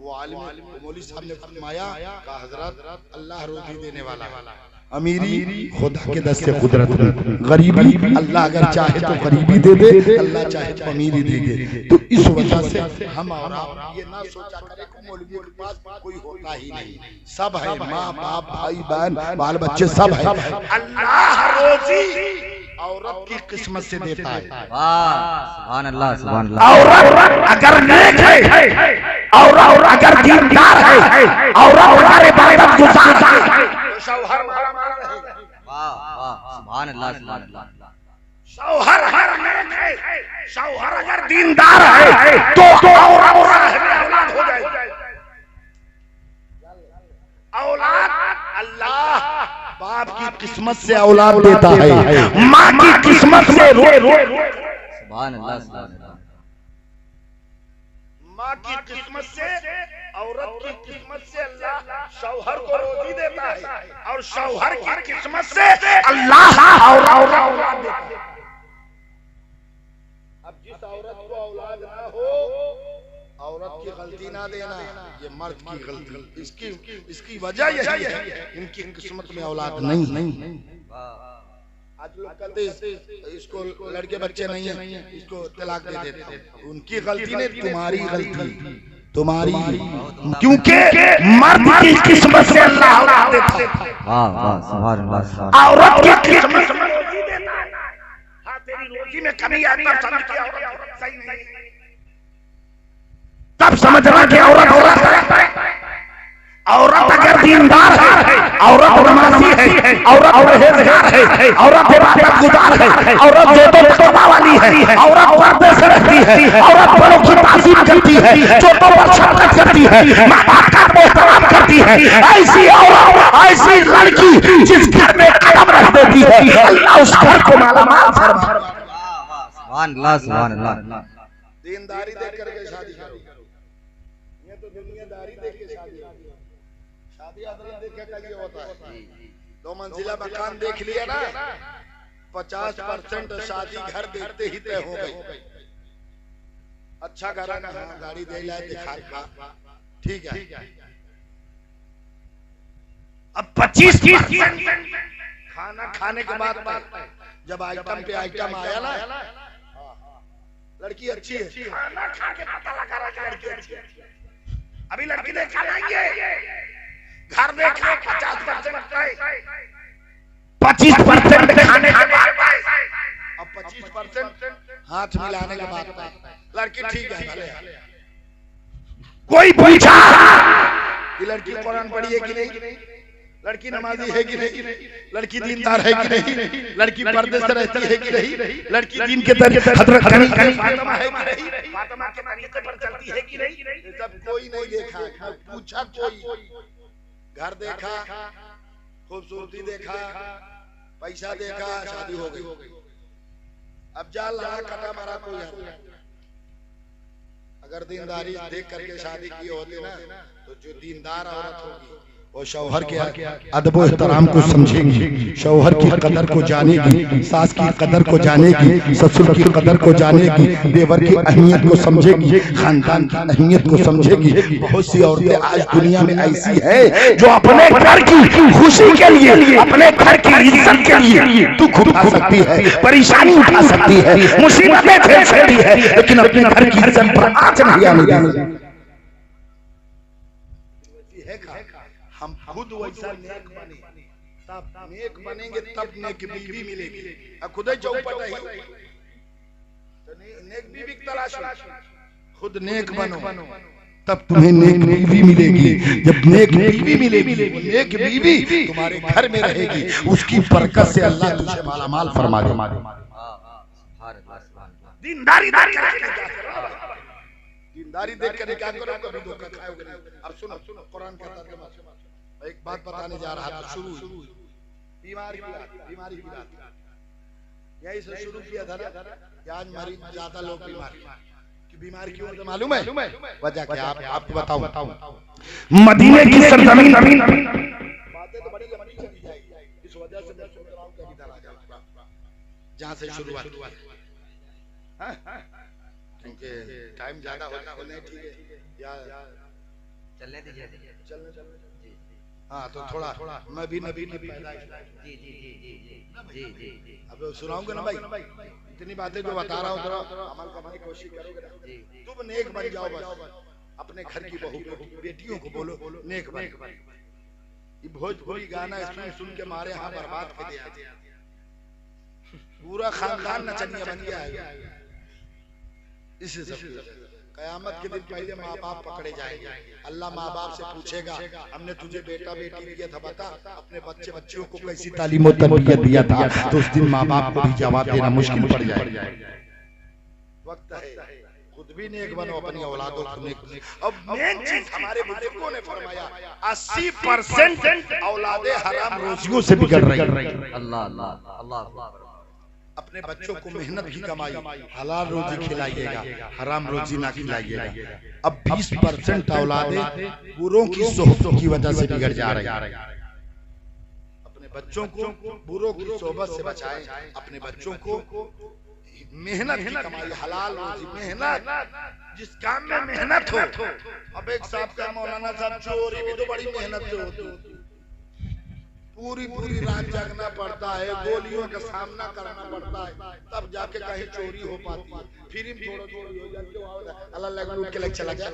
वो आलिम मौलवी साहब ने फरमाया का हजरत अल्लाह रोजी देने वाला, अमीरी खुदा के दस्त से कुदरत में, गरीबी अल्लाह अगर चाहे तो गरीबी दे दे, अल्लाह चाहे तो अमीरी दे दे। तो इस वजह से हम और आप ये ना सोचा करें कि मौलवी के पास कोई होता ही नहीं, सब है, माँ बाप भाई बहन बाल बच्चे सब है। अल्लाह रोजी औरत की किस्मत से देता है। सुभान अल्लाह, सुभान अल्लाह। औरत अगर नेक है, औरत अगर दीनदार है, औरत अगर इबादत गुजार है, तो शौहर मारा मारा रहेगा। वाह वाह, सुभान अल्लाह, सुभान अल्लाह। शौहर हर नेक है, शौहर अगर दीनदार है तो औरत औलाद हो जाएगी। औलाद अल्लाह बाप की किस्मत से औलाद देता है, माँ की किस्मत से सुभान अल्लाह, सुभान अल्लाह। माँ की किस्मत से, औरत की किस्मत से अल्लाह शौहर को रोजी देता है, और शौहर की किस्मत से अल्लाह औलाद देता है। अब जिस औरत को औलाद ना हो, औरत की गलती ना देना, ये मर्द की गलती। इसकी वजह यही है, इनकी किस्मत में औलाद नहीं। आज लोग कहते इसको लड़के बच्चे नहीं है, इसको तलाक दे देते, उनकी गलती नहीं, तुम्हारी गलती, तुम्हारी, क्योंकि मर्द की किस्मत से अल्लाह औलाद देता है। वाह वाह, सुभान अल्लाह, सुभान अल्लाह। औरत की किस्मत में रोजी देता है। हाँ, तेरी रोजी में कमी आई तब समझ के औरत सही नहीं, तब समझना कि औरत है। औरत अगर दीनदार है, औरत नमाजी है, औरत परहेजगार है, औरत इबादत गुजार है, औरत जो तकवा वाली है, औरत पर्दे से रहती है, औरत बड़ों की ताज़ीम करती है, छोटों पर शफ़क़त करती है, माँ बाप का एहतराम करती है, ऐसी औरत, ऐसी लड़की जिस घर में कदम रख देती है, अल्लाह उस घर को मालामाल फरमाए। सुभान अल्लाह, सुभान अल्लाह। दीनदारी देख करके शादी करो, ये तो दुनियादारी देख के शादी, शादी अदरक देख के ये होता है। 2 मंजिला मकान देख लिया ना, 50% शादी घर देखते ही तय हो गई। अच्छा घर ना, गाड़ी दे लाए दिखा, ठीक है। अब 25% खाना खाने के बाद जब आइटम पे आइटम आया ना, लड़की अच्छी है, खाना खा के पता लगा रहा है लड़की अच्छी है। अभी लड़की देखा नहीं है, घर देखा 50%, 25% खाने के बाद, अब 25% हाथ मिलाने के बाद लड़की ठीक है। भले कोई पूछा कि लड़की कुरान पढ़ी है कि नहीं, लड़की नमाजी है कि नहीं, लड़की दीनदार है कि नहीं, लड़की पर्दे से रहती है कि नहीं, लड़की दीन के तरीके हजरत फातिमा है कि नहीं, फातिमा के तरीके पर चलती है कि नहीं, सब कोई नहीं देखा। पूछा कोई, घर देखा, खूबसूरती देखा, पैसा देखा, शादी हो गई। अब जा लड़ा कटा मारा कोई है। अगर दीनदारी देख करके शादी की होती ना, तो जो दीनदार औरत होगी वो शौहर के अदब व एहतराम को समझेगी, शौहर की कदर को जानेगी, सास की कदर को जानेगी, ससुर की कदर को जानेगी, देवर की अहमियत को समझेगी, खानदान की अहमियत को समझेगी। बहुत सी औरतें आज दुनिया में ऐसी है जो अपने घर की खुशी के लिए, अपने घर की इज्जत के लिए दुख उठा सकती है, परेशानी उठा सकती है, मुसीबतें झेल सकती है, लेकिन अपने घर की इज्जत पर आंच नहीं आने देगी। हम खुद वैसा नेक बने, तब नेक बनेंगे, तब नेक बीवी मिलेगी। खुद ही चौपट है, तो नेक बीवी की तलाश, खुद नेक बनो, तब तुम्हें नेक बीवी मिलेगी। जब नेक बीवी मिलेगी, वो नेक बीवी तुम्हारे घर में रहेगी, उसकी बरकत से अल्लाह तुझे मालामाल फरमा दे। दीनदारी दीनदारी देख कर क्या करो, कभी धोखा खाओगे नहीं। अब सुनो, कुरान कहता है, एक बात बताने जा रहा था, शुरू बीमारी की बात यही से शुरू किया था ना। आज मरीज ज्यादा लोग बीमार क्यों होते मालूम है? वजह क्या आपको बताऊं। मदीने की सरजमीन, बातें तो बड़ी लंबी चली जाएगी, इस वजह से मैं सोच रहा हूं कि इधर आ जाऊं जहां से शुरुआत हुआ, क्योंकि टाइम ज्यादा होता है नहीं, ठीक है, या चलने दीजिए। चलने चलने। हाँ तो थोड़ा मैं भी नबी की पैदाइश। जी जी जी जी जी जी जी। अब सुनाऊंगा ना भाई, इतनी बातें जो बता रहा हूँ थोड़ा अमल करने की कोशिश करोगे ना। तुम नेक बन जाओ बस, अपने घर की बहू बेटियों को बोलो नेक बन। ये भोजपुरी गाना सुन सुन के मारे यहाँ बर्बाद कर दिया, पूरा खानदान नचनिया बन गया है। इससे सब कयामत के दिन पहले माँ बाप पकड़े जाएंगे। अल्लाह माँ बाप से पूछेगा हमने तुझे बेटा बेटी दिया था, बता अपने बच्चों को कैसी तालीम और तरबियत दिया था। तो उस दिन माँ बाप को भी जवाब देना मुश्किल पड़ जाएगा। वक्त है खुद भी नेक बनो, अपनी औलादों को नेक। अब मेन चीज हमारे बुजुर्गों ने फरमाया 80% औलादे हराम रोजियों से बिगड़ रही है। अल्लाह अल्लाह अल्लाह। अपने बच्चों को मेहनत की कमाई हलाल रोजी खिलाइएगा, हराम रोजी ना खिलाइएगा। अब 20% औलादे बुरों की सोहबत की वजह से बिगड़ जा रही है। अपने बच्चों को बुरों की सोहबत से बचाएं, अपने बच्चों को मेहनत की कमाई हलाल रोजी, मेहनत जिस काम में मेहनत हो। अब एक साहब का मौलाना साहब चोरी भी तो बड़ी मेहनत से होती है, पूरी रात जागना पड़ता है, गोलियों का सामना करना पड़ता है, तब जाके कहीं चोरी हो पाती है। फिर थोड़ा चोरी हो जाती, अल्लाह लगा के लग चला गया।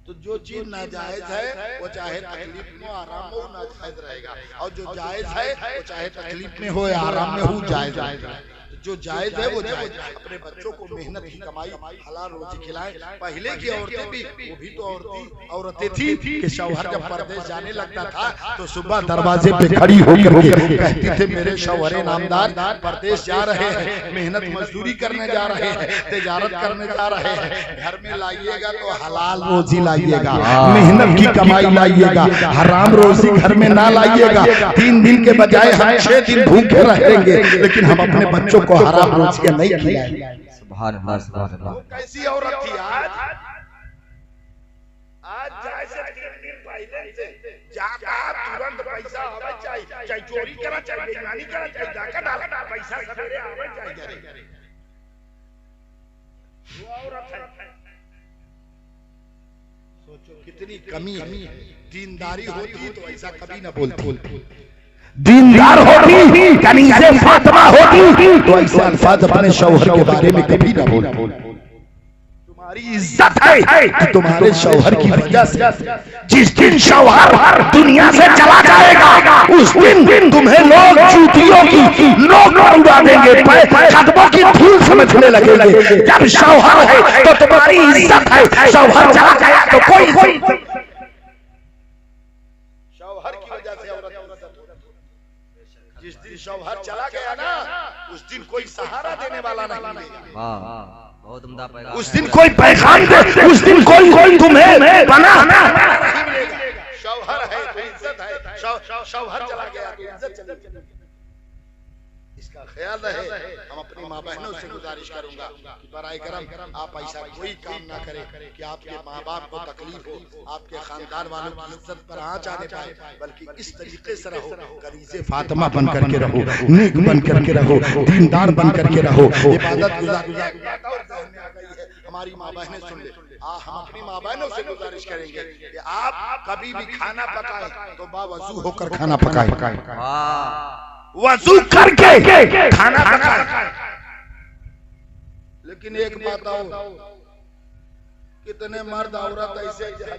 तो जो चीज नाजायज है वो चाहे तकलीफ में आराम हो नाजायज रहेगा, और जो जायज है वो चाहे तकलीफ में हो या आराम में हो जायज रहेगा। जो जायज है वो जायज। अपने बच्चों को मेहनत की कमाई हलाल रोजी खिलाएं। पहले की औरतें भी वो भी तो औरतें थी कि शौहर जब परदेश जाने लगता था तो सुबह दरवाजे पे खड़ी होकर कहती थे मेरे शौहरे नामदार परदेश जा रहे हैं, मेहनत मजदूरी करने जा रहे हैं, तिजारत करने जा रहे हैं, घर में लाइएगा तो हलाल रोजी लाइएगा, मेहनत की कमाई लाइएगा, हराम रोजी घर में ना लाइएगा। 3 दिन के बजाय हम 6 दिन भूखे रहेंगे, लेकिन हम अपने बच्चों को हराम रोजियां नहीं खिलाएंगे। सुभान अल्लाह सुभान अल्लाह। कैसी औरत थी आज जाए से 3 दिन पहले से जाका तुरंत पैसा आवे चाहिए, चाहे चोरी करा चाहे बेईमानी करा चाहे जाका डाला पैसा सवेरे आवे चाहिए। वो औरत है, सोचो कितनी कमी है। दीनदारी होती तो ऐसा कभी ना बोलती, दीनदार होती कनीज़े फातिमा होती तो ऐसे अल्फाज अपने शौहर के बारे में कभी ना बोलती। तुम्हारी इज्जत है कि तुम्हारे शौहर की वजह से जिस दिन शौहर दुनिया से चला जाएगा उस दिन तुम्हें लोग जूतियों की नोक उड़ा देंगे, कदमों की धूल समझने लगेंगे। जब शौहर है तो तुम्हारी इज्जत है, शौहर चला गया तो कोई शौहर की वजह से औरत। जिस दिन शौहर चला गया ना उस दिन कोई सहारा देने वाला नहीं मिलेगा। वाह बहुत उम्दा पैगाम। उस दिन कोई पैगाम दे, उस दिन कोई तुम्हें बना नहीं मिलेगा। शौहर है तो इज्जत है, शौहर चला गया तो इज्जत चली गई। इसका ख्याल रहे। हम अपनी माँ बहनों से गुजारिश करूंगा कि बराए करम आप ऐसा कोई काम ना करें कि आपके माँ बाप को तकलीफ हो, आपके खानदान वालों की इज्जत पर आंच आने पाए, बल्कि इस तरीके से रहो कनीज़े फातिमा बन करके रहो, नेक बन करके रहो, दीनदार बन करके रहो, इबादत गुजार। हमारी माँ बहनें सुन ले, हम अपनी माँ बहनों से गुजारिश करेंगे कि आप कभी भी खाना पकाएं तो बावजू होकर खाना पकाएं, वजू करके खाना पकाएं। लेकिन एक बात आओ, कितने मर्द औरत ऐसे जिसे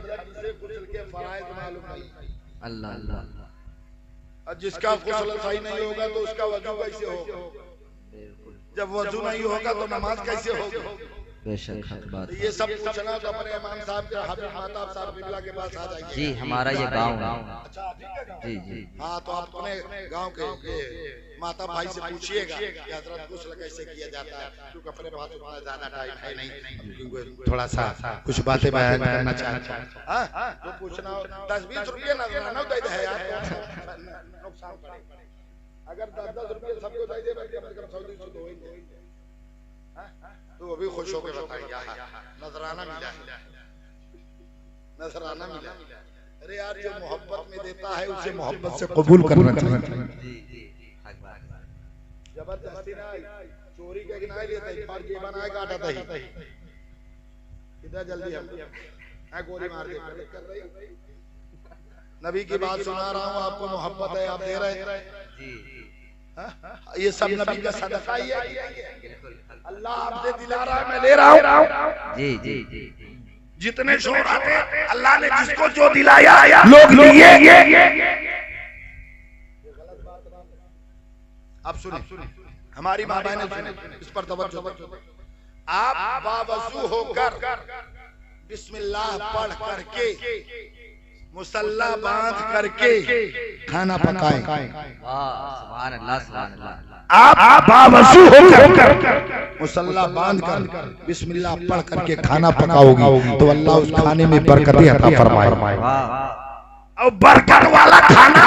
गुस्ल के फराइज मालूम नहीं। अल्लाह अल्लाह। और जिसका गुस्ल सही नहीं होगा तो उसका वजू कैसे होगा? जब वजू नहीं होगा तो नमाज कैसे होगी? बेशक हक बात। ये सब पूछना तो अपने इमाम साहब के हबीब माता साहब बिल्ला के पास आ जाइए। जी हमारा ये गांव है। जी जी। हाँ तो आप अपने गांव के माता भाई से पूछिएगा कि हजरत गुस्ल कैसे किया जाता है, क्योंकि अपने पास उतना ज्यादा टाइम है नहीं, थोड़ा सा कुछ बातें बयान करना चाहता हूँ। तो पूछना 10-20 रुपये नजराना दे दे यार, नुकसान पड़े। अगर 10-10 रुपये सबको दे दे तो वो भी खुश होकर बताएंगे नजराना मिला, नजराना मिला। अरे यार जो मोहब्बत में देता है उसे मोहब्बत से कबूल करना चाहिए। जबरदस्ती ना चोरी के ना लेता है, जेबा ना काटा था इधर जल्दी हम गोली मार दे। नबी की बात सुना रहा हूँ आपको, मोहब्बत है आप दे रहे हैं। ये सब नबी का सदका ही है। अल्लाह आपसे दिला रहा है, मैं ले रहा हूँ। जी जी जी जितने शोर आते अल्लाह ने जिसको जो दिलाया लोग लिए। आप सुनिए, हमारी माँ बहनें सुनिए, इस पर तवज्जो। आप बावजू होकर बिस्मिल्लाह पढ़ करके मुसल्ला बांध करके खाना पकाएं। सुभान अल्लाह सुभान अल्लाह। आप बावजू होकर मुसल्ला बांध कर बिस्मिल्लाह पढ़ करके खाना पकाओगी तो अल्लाह उस खाने में बरकतें अता फरमाएगा। और बरकत वाला खाना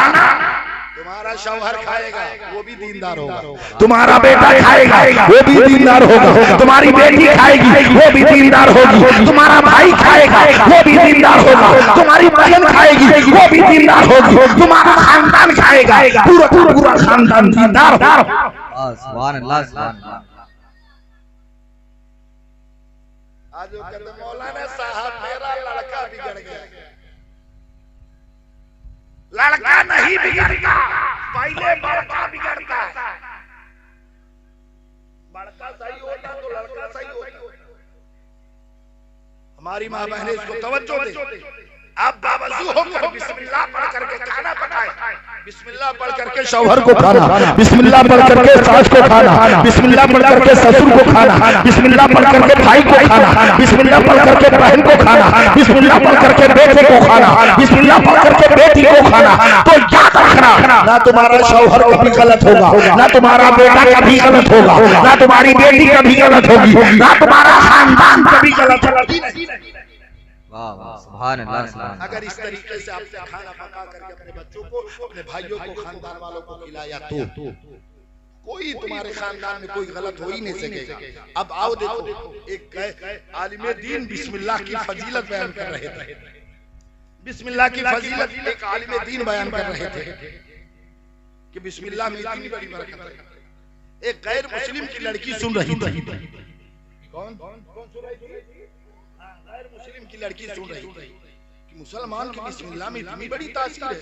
तुम्हारा शौहर खाएगा वो भी दीनदार होगा, तुम्हारा बेटा खाएगा वो भी दीनदार होगा, तुम्हारी बेटी खाएगी वो भी दीनदार होगी, तुम्हारा भाई खाएगा वो भी दीनदार होगा, तुम्हारी बहन खाएगी वो भी दीनदार होगी, तुम्हारा खानदान खाएगा पूरा खानदान दीनदार होगा। सुभान अल्लाह सुभान अल्लाह। आज वो कहते मौलाना साहब मेरा लड़का बिगड़ गया। लड़का नहीं बिगड़ता, पहले बड़का बिगड़ता है। बड़का सही होता तो लड़का सही होता। हमारी माँ बहनें इसको तवज्जो दे। आप बावजू होकर बिस्मिल्लाह पढ़ करके खाना पकाएं, बिस्मिल्लाह पढ़ करके शौहर को खाना, बिस्मिल्लाह पढ़ करके सास को खाना, बिस्मिल्लाह पढ़ करके ससुर को खाना, बिस्मिल्लाह पढ़ करके भाई को खाना, बिस्मिल्लाह पढ़ करके बहन को खाना, बिस्मिल्लाह पढ़ करके बेटे को खाना, बिस्मिल्लाह पढ़ करके बेटी को खाना। तो याद रखना, ना तुम्हारा शौहर कभी गलत होगा, ना तुम्हारा बेटा कभी गलत होगा, ना तुम्हारी बेटी कभी गलत होगी, ना तुम्हारा खानदान कभी गलत होगा। वाह वाह सुभान अल्लाह सुभान। अगर इस तरीके से आपने खाना पका करके अपने बच्चों को, अपने भाइयों को, खानदान वालों को खिलाया तो कोई तुम्हारे खानदान में कोई गलत हो ही नहीं सकेगा। अब आओ देखो, एक आलिमे दीन बिस्मिल्लाह की फजीलत बयान कर रहे थे। बिस्मिल्लाह की फजीलत एक आलिमे दीन बयान कर रहे थे कि बिस्मिल्लाह में इतनी बड़ी बरकत है। एक गैर मुस्लिम की लड़की सुन रही थी। कौन सुन रही थी? गैर मुस्लिम की लड़की सुन रही थी कि मुसलमान की बिस्मिल्लाह में इतनी बड़ी तासीर है।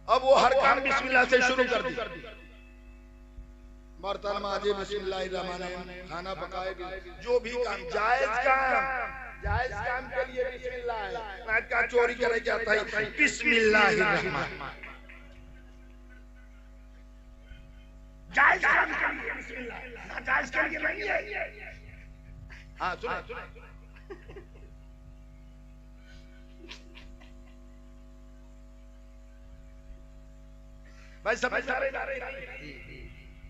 अब वो हर काम बिस्मिल्लाह से शुरू कर दी। बर्तन माजे बिस्मिल्लाहिर्रहमानिर्रहीम, खाना पकाए, जो भी काम जायज काम के लिए बिस्मिल्लाह है। ना क्या चोरी करे जाता है, बिस्मिल्लाहिर्रहमान। जायज काम के लिए बिस्मिल्लाह, नाजायज के लिए नहीं है। हाँ सुनो भाई, समझ आ रही?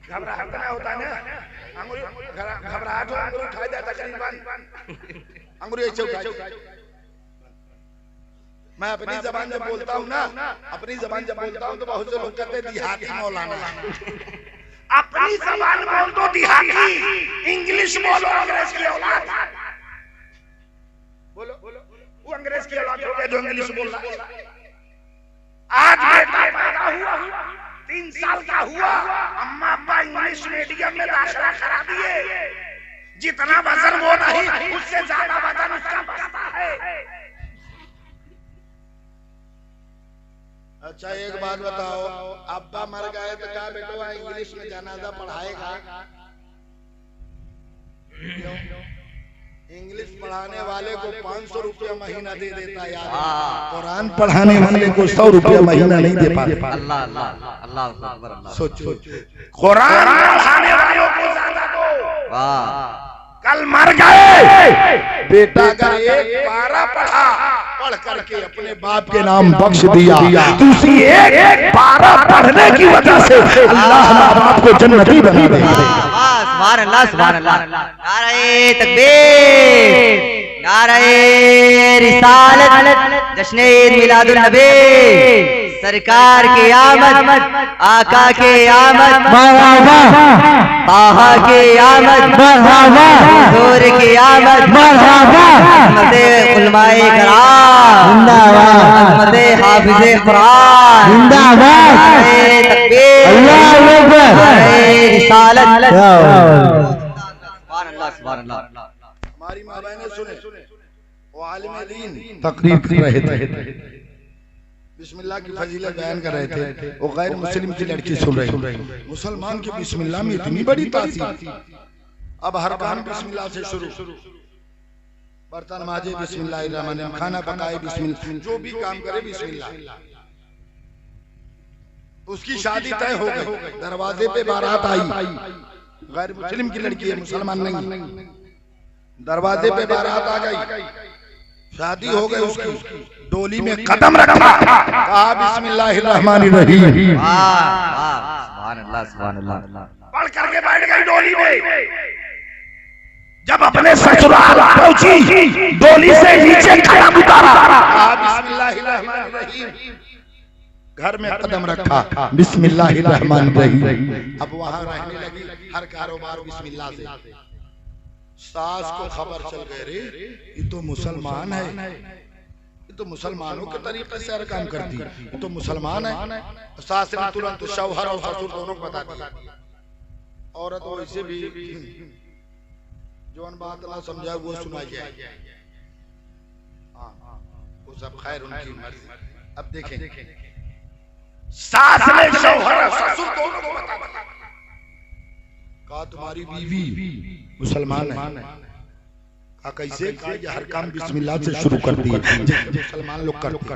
घबराहट ना होता है ना, अंगूरी घबराहट हो, अंगूरी उठा देता करीबन, अंगूरी ऐसे उठा। मैं अपनी जबान जब बोलता हूँ ना, अपनी जबान जब बोलता हूँ तो बहुत से लोग कहते हैं देहाती मौलाना। अपनी जबान बोल दो देहाती, इंग्लिश बोलो अंग्रेज की औलाद। बोलो वो अंग्रेज की औलाद हो गया जो इंग्लिश बोल रहा है। आज बेटा पैदा हुआ, 3 साल का हुआ, अम्मा अब्बा इंग्लिश मीडियम में दाखिला करा दिए। जितना वजन वो नहीं, उससे ज्यादा वजन उसका बढ़ता है। अच्छा एक बात बताओ, अब्बा मर गए तो क्या बेटो इंग्लिश में जनाजा पढ़ाएगा? इंग्लिश पढ़ाने वाले को 500 रुपया महीना दे देता है, कुरान पढ़ाने वाले को 100 रुपया महीना नहीं दे पाता। अल्लाह अल्लाह अल्लाह अकबर अल्लाह। सोचो, कुरान पढ़ाने वालों को ज्यादा दो। वाह, कल मर गए बेटा अगर एक पारा पढ़ करके अपने बाप के नाम बख्श दिया, दूसरी एक पारा पढ़ने की वजह से अल्लाह माँ बाप को जन्नती बना दे। सुभान अल्लाह सुभान अल्लाह। नारे तकबीर, नारे रिसालत, जश्न मिलादुन नबी, सरकार की आमद, आका की आमद, मरहबा, ताहा की आमद, मरहबा, हुजूर की आमद, मरहबा, रहमते उलमाए कराम जिंदाबाद, रहमते हाफिज़े कुरान जिंदाबाद, नारे तकबीर, अल्लाहू अकबर, नारे रिसालत। सुभान अल्लाह सुभान अल्लाह। हमारी माँ बहनें सुने, वो आलिम दीन तकरीर कर रहे थे, बिस्मिल्लाह की फजीलत बयान कर रहे थे। वो गैर मुस्लिम की लड़की सुन रही, मुसलमान की बिस्मिल्लाह में इतनी बड़ी तासीर। अब हर काम बिस्मिल्लाह से शुरू, बर्तन माजे बिस्मिल्लाह, खाना पकाए बिस्मिल्लाह, जो भी काम करे बिस्मिल्लाह। उसकी शादी तय हो गई, दरवाजे पे बारात आई, गैर मुस्लिम की लड़की है, मुसलमान नहीं। दरवाजे पे बारात आ गई, शादी हो गई उसकी, डोली में कदम रखा, कहा बिस्मिल्लाहिर्रहमानिर्रहीम, सुभान अल्लाह सुभान अल्लाह, पढ़ करके बैठ गई डोली में। जब अपने ससुराल पहुंची, डोली से नीचे कदम उतारा, कहा बिस्मिल्लाहिर्रहमानिर्रहीम, घर में कदम रखा बिस्मिल्लाहिर्रहमानिर्रहीम। अब वहां रहने लगी, हर कारोबार बिस्मिल्लाह से। सास को खबर चल गई, रे ये तो मुसलमान है, ये तो मुसलमानों के तरीके से हर काम करती है, ये तो मुसलमान है। सास ने तुरंत शौहर और ससुर दोनों को बता दिया। औरत वैसे भी जौन बात ना समझा वो सुनाई जाए, वो सब खैर उनकी मर्जी। अब देखें, सास ने शौहर और ससुर दोनों को बता दिया, कहा तुम्हारी बीवी मुसलमान है। कहा कैसे? कहा ये हर काम बिस्मिल्लाह से शुरू करती है, मुसलमान लोग करते।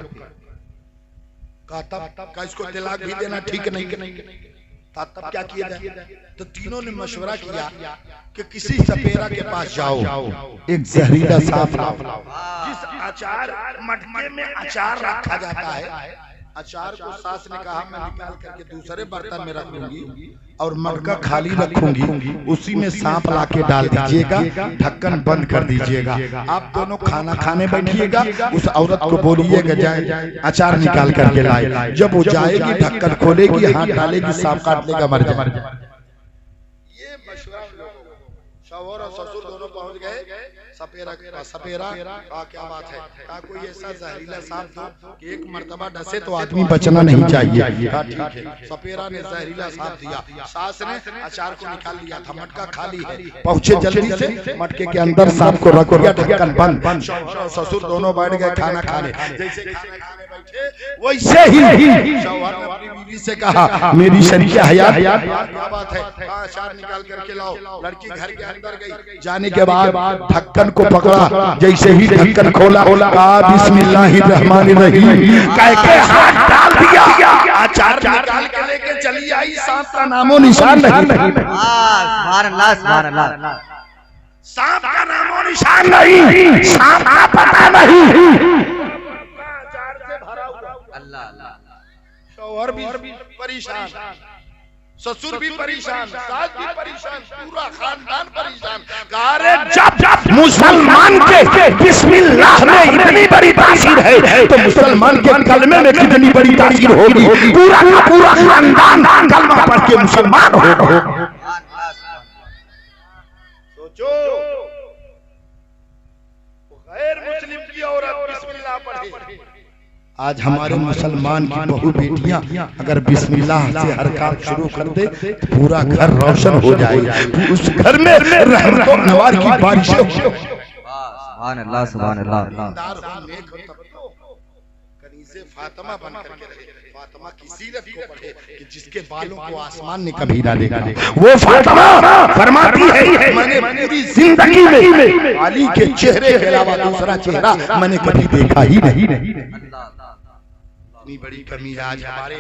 कहा तब का इसको तलाक भी देना ठीक नहीं? तब क्या किया जाए? तो तीनों ने मशवरा किया कि किसी सपेरा के पास जाओ, एक जहरीला सांप लाओ, जिस अचार मटके में अचार रखा जाता है, अचार को सास ने कहा मैं निकाल करके दूसरे बर्तन में रखूंगी और मटका खाली रखूंगी, उसी में सांप लाके डाल दीजिएगा, ढक्कन बंद कर दीजिएगा। आप दोनों खाना खाने बैठिएगा, उस औरत को बोलिएगा जाए अचार निकाल करके लाए। जब वो जाएगी, ढक्कन खोलेगी, हाथ डालेगी, सांप काट लेगा, मर जाए। ये मशवरा शौहर और ससुर दोनों पहुंच गए सपेरा के पास। सपेरा कहा क्या बात है? कहा कोई ऐसा जहरीला सांप दो कि एक मर्तबा डसे तो आदमी बचना नहीं चाहिए। कहा ठीक है। सपेरा ने जहरीला सांप दिया, सास ने अचार को निकाल लिया था, मटका खाली है। पहुंचे जल्दी से, मटके के अंदर सांप को रख दिया, ढक्कन बंद। शौहर और ससुर दोनों बैठ गए खाना खाने। जैसे खाना खाने बैठे, वैसे ही शौहर ने अपनी बीवी से कहा मेरी शरीक हयात क्या बात है? अचार निकाल करके लाओ। लड़की घर के अंदर गई, जाने के बाद ढक्कन को पकड़ा, जैसे ही ढक्कन खोला, कहा बिस्मिल्लाहिर्रहमानिर्रहीम, कह के हाथ डाल दिया, अचार निकाल के लेके चली आई। सांप का नामो निशान नहीं। सुभान अल्लाह सुभान अल्लाह, सांप का नामो निशान नहीं, सांप का पता नहीं। अचार से भरा हुआ, अल्लाह अल्लाह, शौहर भी परेशान, ससुर भी परेशान, सास भी परेशान, पूरा खानदान परेशान। अरे जब मुसलमान के बिस्मिल्लाह में इतनी बड़ी तासीर है, तो मुसलमान के कलमे में कितनी बड़ी तासीर होगी। पूरा का पूरा खानदान कलमा पढ़ के मुसलमान होगा। सोचो, गैर मुस्लिम की औरत बिस्मिल्लाह पढ़े। आज हमारे मुसलमान की बहू बेटियां अगर बिस्मिल्लाह से हर काम शुरू कर दे, तो पूरा घर रोशन हो जाए, उस घर में रहमतों नवार की बारिशें हो। सुभान अल्लाह सुभान अल्लाह, कनीज़े फातिमा बन करके रहे। फातिमा की सीरत को पढ़े कि जिसके बालों को आसमान ने कभी ना देखा। वो फातिमा फरमाती है मैंने पूरी जिंदगी में अली के चेहरे के अलावा दूसरा चेहरा मैंने कभी देखा ही नहीं। इतनी बड़ी कमी आज हमारे,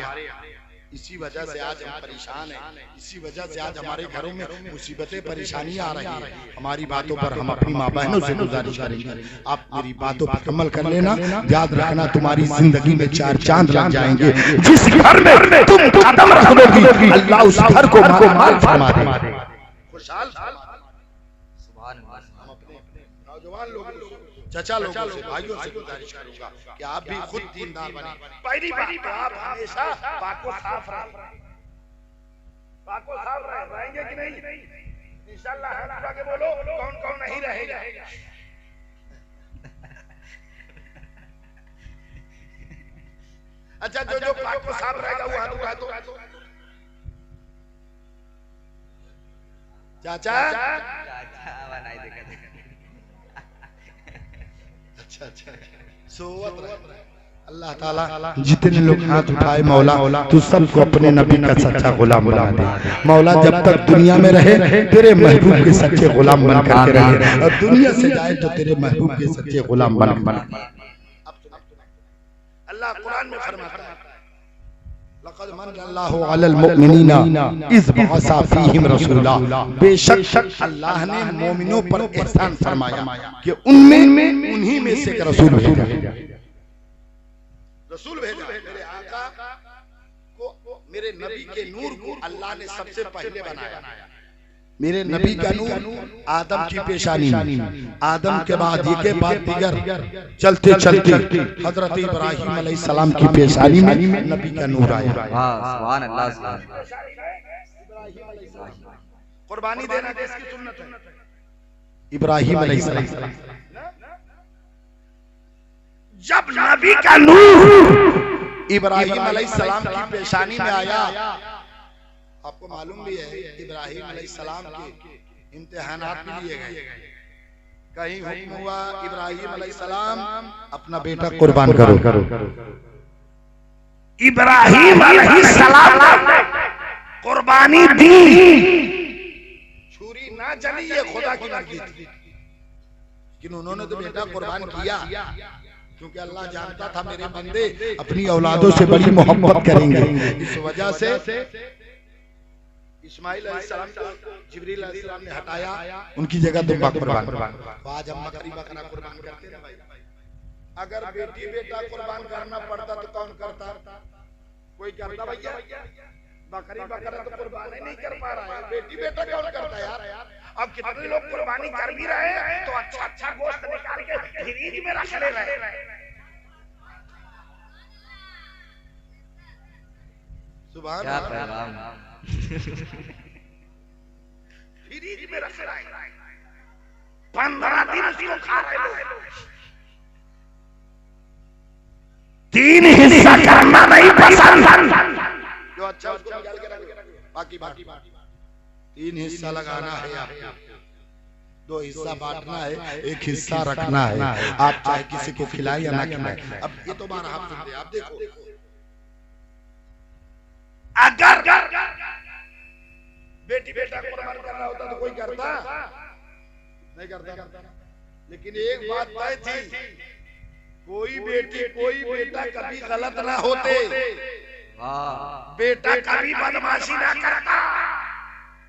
इसी वजह से आज हम परेशान हैं, इसी वजह से आज हमारे घरों में मुसीबतें परेशानियां आ रही हैं। हमारी बातों पर हम अपनी माँ बहनों से गुजारिश करेंगे, आप मेरी बातों पर अमल कर लेना। याद रखना तुम्हारी जिंदगी में चार चांद लग जाएंगे। जिस घर में तुम कदम रख दोगी, अल्लाह उस घर को माल फरमा देगा, खुशहाल। सुभान अल्लाह, हम अपने नौजवान लोगों से, चचा लोगों से, भाइयों से गुजारिश करूंगा कि आप भी खुद दीनदार बने। पहली बात, आप हमेशा पाको साफ रहेंगे कि नहीं? इंशाअल्लाह हाथ आगे बोलो, कौन कौन नहीं रहेगा? अच्छा, जो पाको साफ रहेगा वो हाथ उठा दो। चाचा बनाई देखा। अच्छा, सोवत रहे। अल्लाह ताला जितने लोग हाथ उठाए मौला तू सबको अपने नबी का सच्चा गुलाम बना दे। मौला जब तक दुनिया में रहे तेरे महबूब के सच्चे गुलाम बन करके रहे और दुनिया से जाए तो तेरे महबूब के सच्चे गुलाम बन। अल्लाह कुरान में फरमाता है लक़द मन्नल्लाहु अलल मुमिनीना इज़ बअसा फीहिम रसूला। बेशक अल्लाह ने मोमिनों पर एहसान फरमाया कि उनमें उन्हीं में से एक रसूल भेजा। रसूल भेजा मेरे आका को, मेरे नबी के नूर को अल्लाह ने सबसे पहले बनाया। मेरे नबी का नूर आदम की पेशानी में, आदम के बाद ये के बाद दीगर चलते चलते हजरत इब्राहिम अलैहिस्सलाम की पेशानी में नबी का नूर आया। सुभान अल्लाह। कुर्बानी देना किसकी सुन्नत है? इब्राहिम अलैहिस्सलाम। जब नबी का नूर इब्राहिम अलैहिस्सलाम की पेशानी में आया, आपको मालूम भी है इब्राहिम अलैहिस्सलाम के इम्तिहानात भी लिए गए। कहीं हुक्म हुआ इब्राहिम अलैहिस्सलाम अपना बेटा कुर्बान करो। इब्राहिम अलैहिस्सलाम कुर्बानी दी, छुरी ना चली ये खुदा की मर्जी थी, लेकिन उन्होंने तो बेटा कुर्बान किया क्योंकि अल्लाह जानता था मेरे बंदे अपनी औलादों से बड़ी मोहब्बत करेंगे। इस वजह से इस्माइल अलैहिस्सलाम को जिब्रील अलैहिस्सलाम ने हटाया, उनकी जगह दुम्बा कुर्बान। आज हम बकरी बकरा कुर्बान करते हैं भाई। अगर बेटी बेटा कुर्बान करना पड़ता तो कौन करता? कोई करता भैया? बकरी बकरा तो कुर्बान नहीं कर पा रहा है, बेटी बेटा कौन करता यार? अब कितने लोग कुर्बानी कर भी रहे हैं तो अच्छा अच्छा गोश्त निकाल के फ्रिज में रख ले रहे हैं। सुभान अल्लाह। फ्रिज में रख रहे हैं, 15 दिन उसको खा रहे लोग। 3 हिस्सा करना नहीं पसंद, जो अच्छा उसको निकाल के रख, बाकी 3 हिस्सा लगाना है आपको, 2 हिस्सा बांटना है, 1 हिस्सा रखना है। आप चाहे किसी को खिलाए या ना खिलाए। अब ये तो बार आप सुनते, आप देखो अगर बेटी बेटा कुर्बान करना होता तो कोई करता नहीं करता। लेकिन एक बात तय थी, कोई बेटी कोई बेटा कभी गलत ना होते, बेटा कभी बदमाशी ना करता।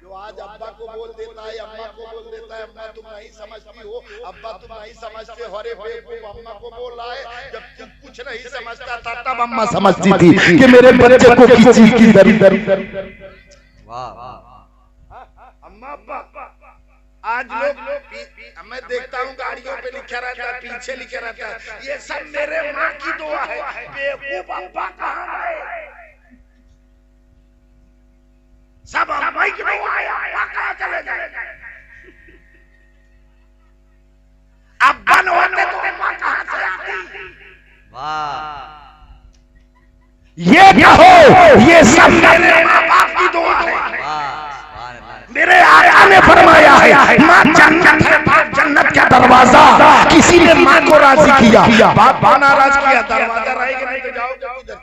जो आज अब्बा को बोल देता है, अम्मा को बोल देता है अम्मा तुम नहीं समझती हो, अब्बा तुम नहीं समझते हो, अरे बेवकूफ अम्मा को बोल रहा है। जब तुम कुछ नहीं समझता था तब अम्मा समझती थी कि मेरे बच्चे को किस चीज की जरूरत। अम्मा अब्बा आज लोग मैं देखता हूँ गाड़ियों पे लिखा रहता है, पीछे लिखा रहता है ये सब मेरे माँ की दुआ है। बेवकूफ अब्बा कहाँ गए? सब अम्मा की दुआ है, अब्बा कहाँ चले गए? अब्बा न होते तो अम्मा कहाँ से आती? ये कहो ये सब मेरे माँ बाप की दुआ है। मेरे आका ने फरमाया है माँ जन्नत है, बाप जन्नत का दरवाजा। किसी ने माँ को राजी किया, बाप नाराज किया, दरवाजा रहेगा नहीं तो जाओगे उधर।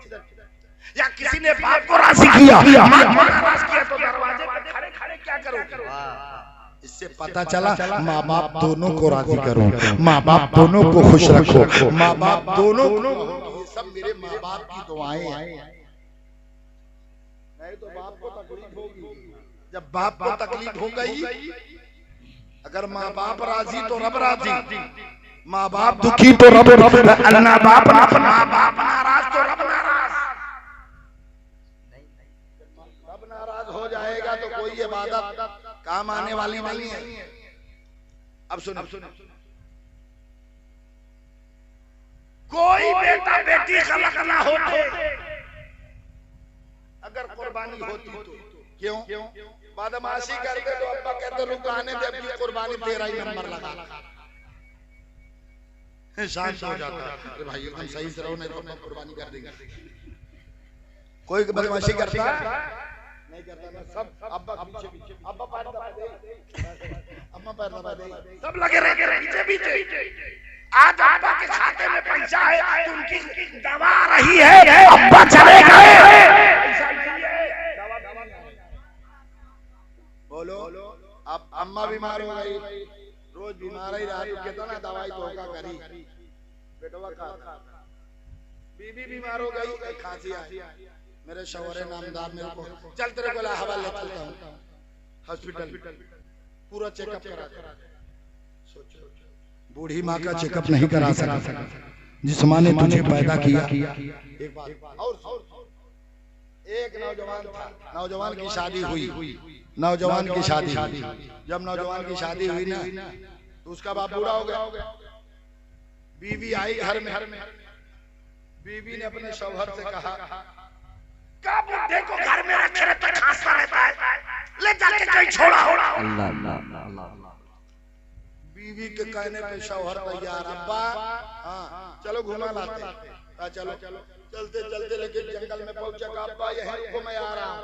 या किसी ने बाप को राजी किया, माँ को नाराज किया तो दरवाजे पर खड़े खड़े क्या करोगे? इससे पता चला माँ बाप दोनों को राजी करो, माँ बाप दोनों को खुश रखो, माँ बाप दोनों को। ये सब मेरे माँ बाप की दुआएं हैं। नहीं तो बाप को तकलीफ होगी। जब बाप को तकलीफ हो गई, अगर माँ बाप राजी तो रब राजी, माँ बाप दुखी तो रब अल्लाह बाप माँ बाप नाराज तो रब नाराज। रब नाराज हो जाएगा तो कोई इबादत काम आने वाली नहीं है। अब सुनो, कोई बेटा बेटी गलत ना होते अगर कुर्बानी होती तो। क्यों? बदमाशी करते तो अब्बा कहते रुकाने दे, अपनी कुर्बानी तेरा ही नंबर लगा, शांत हो जाता है। भाई एकदम सही से रहो नहीं तो मैं कुर्बानी कर देंगे। कोई बदमाशी करता नहीं करता ना, सब अब्बा पीछे पीछे, अब्बा पैर दबा दे, अम्मा पैर दबा दे, सब लगे रहे पीछे पीछे। आज अब्बा के खाते में पैसा है तो उनकी दवा आ रही है, अब्बा चले गए, पैसा नहीं है, दवा नहीं है। बोलो अब अम्मा बीमार हो गई, रोज बीमार ही रहा, कहता ना दवाई धोखा करी बेटवा का, बीबी बीमार हो गई, खांसी आई, मेरे शौहरे नामदार मेरे को चल तेरे को इलाहाबाद ले चलता हूँ हॉस्पिटल, पूरा चेकअप करा। सोचो बूढ़ी माँ का चेकअप नहीं करा सका जिस माँ ने तुझे पैदा किया। एक बात और, एक नौजवान था, नौजवान की शादी हुई, नौजवान की शादी, जब नौजवान की शादी हुई ना तो उसका बाप बूढ़ा हो गया, बीवी आई घर में, बीवी ने अपने शौहर से कहा का बुढ़े को घर में रखे रहता है, खांसता रहता है, ले जाके कहीं छोड़ा हो। अल्लाह अल्लाह अल्लाह। बीवी के कहने पे शौहर तैयार, अब्बा हाँ चलो घुमा लाते, चलो चलते चलते लेकिन जंगल में पहुंचा, अब्बा यहीं रुको मैं आ रहा हूं।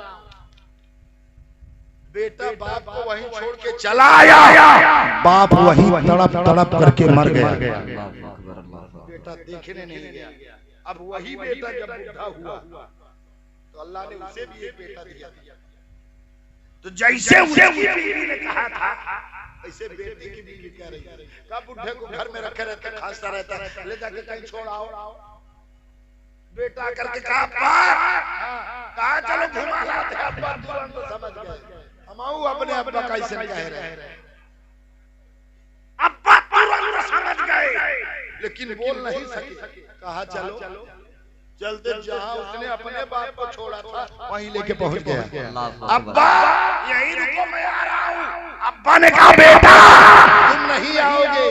बेटा बाप को वहीं छोड़ के चला आया, बाप वहीं तड़प तड़प करके मर गया, बेटा देखने नहीं गया। अब वही बेटा जब बूढ़ा हुआ तो अल्लाह ने उसे भी एक बेटा दिया, तो जैसे उसकी बीवी ने कहा था ऐसे बेटे की बीवी कह रही है का बुढ़े को घर में रखे रहते, खांसता रहता है, ले जाके कहीं छोड़ाओ। बेटा करके कहा चलो घुमा लाते, अब्बा तुरंत तो समझ गए, हम अपने अब्बा कैसे कह रहे हैं, अब्बा तुरंत समझ गए लेकिन बोल नहीं सके, कहा चलो चलते जहाँ उसने अपने बाप को छोड़ा था वहीं लेके पहुंच गया। अब्बा यहीं रुको मैं आ रहा हूँ। अब्बा ने कहा बेटा तुम नहीं आओगे,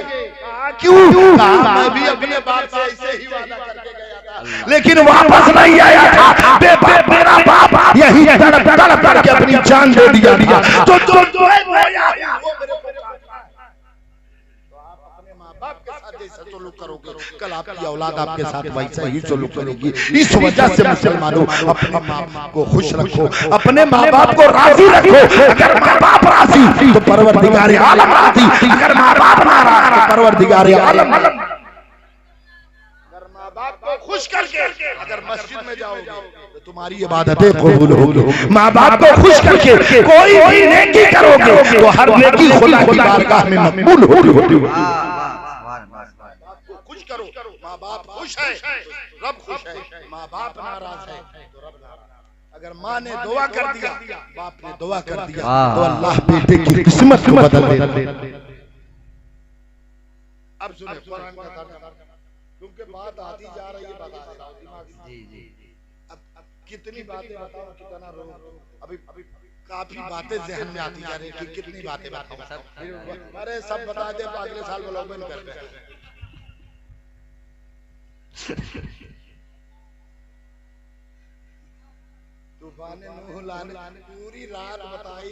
क्यों? कहा मैं भी अपने बाप से ऐसे ही वादा करके गया था लेकिन वापस नहीं आया था, मेरा बाप यही तड़प तड़प करके अपनी जान दे दिया, बाप के साथ जैसा सलूक करोगे कल आपकी औलाद आपके साथ वैसा ही सलूक करेगी। इस वजह से मुसलमानों अपने माँ बाप को खुश रखो, अपने माँ बाप को राजी रखो। अगर माँ बाप राजी तो परवरदिगार आलम राजी, अगर माँ बाप नाराज तो परवरदिगार आलम। अगर माँ बाप को खुश करके अगर मस्जिद में जाओगे तो तुम्हारी इबादतें कबूल होगी। माँ बाप को खुश करके कोई भी नेकी करोगे तो हर नेकी खुदा की बारगाह में मकबूल होगी। खुश करो, माँ बाप खुश है तो रब खुश है, माँ बाप नाराज है तो रब नाराज। अगर माँ ने दुआ कर दिया, बाप ने दुआ कर दिया तो अल्लाह बेटे की किस्मत को बदल दे। अब सुने कुरान का तर्जुमा, क्योंकि बात आती जा रही है, बता रहा हूं जी जी। अब कितनी बातें बताऊं, कितना रो, अभी काफी बातें जहन में आती जा रही कि कितनी बातें बताऊं। अरे सब बता दे तो अगले साल ब्लॉग में करते हैं। तूफान नूह लाने पूरी रात बताई,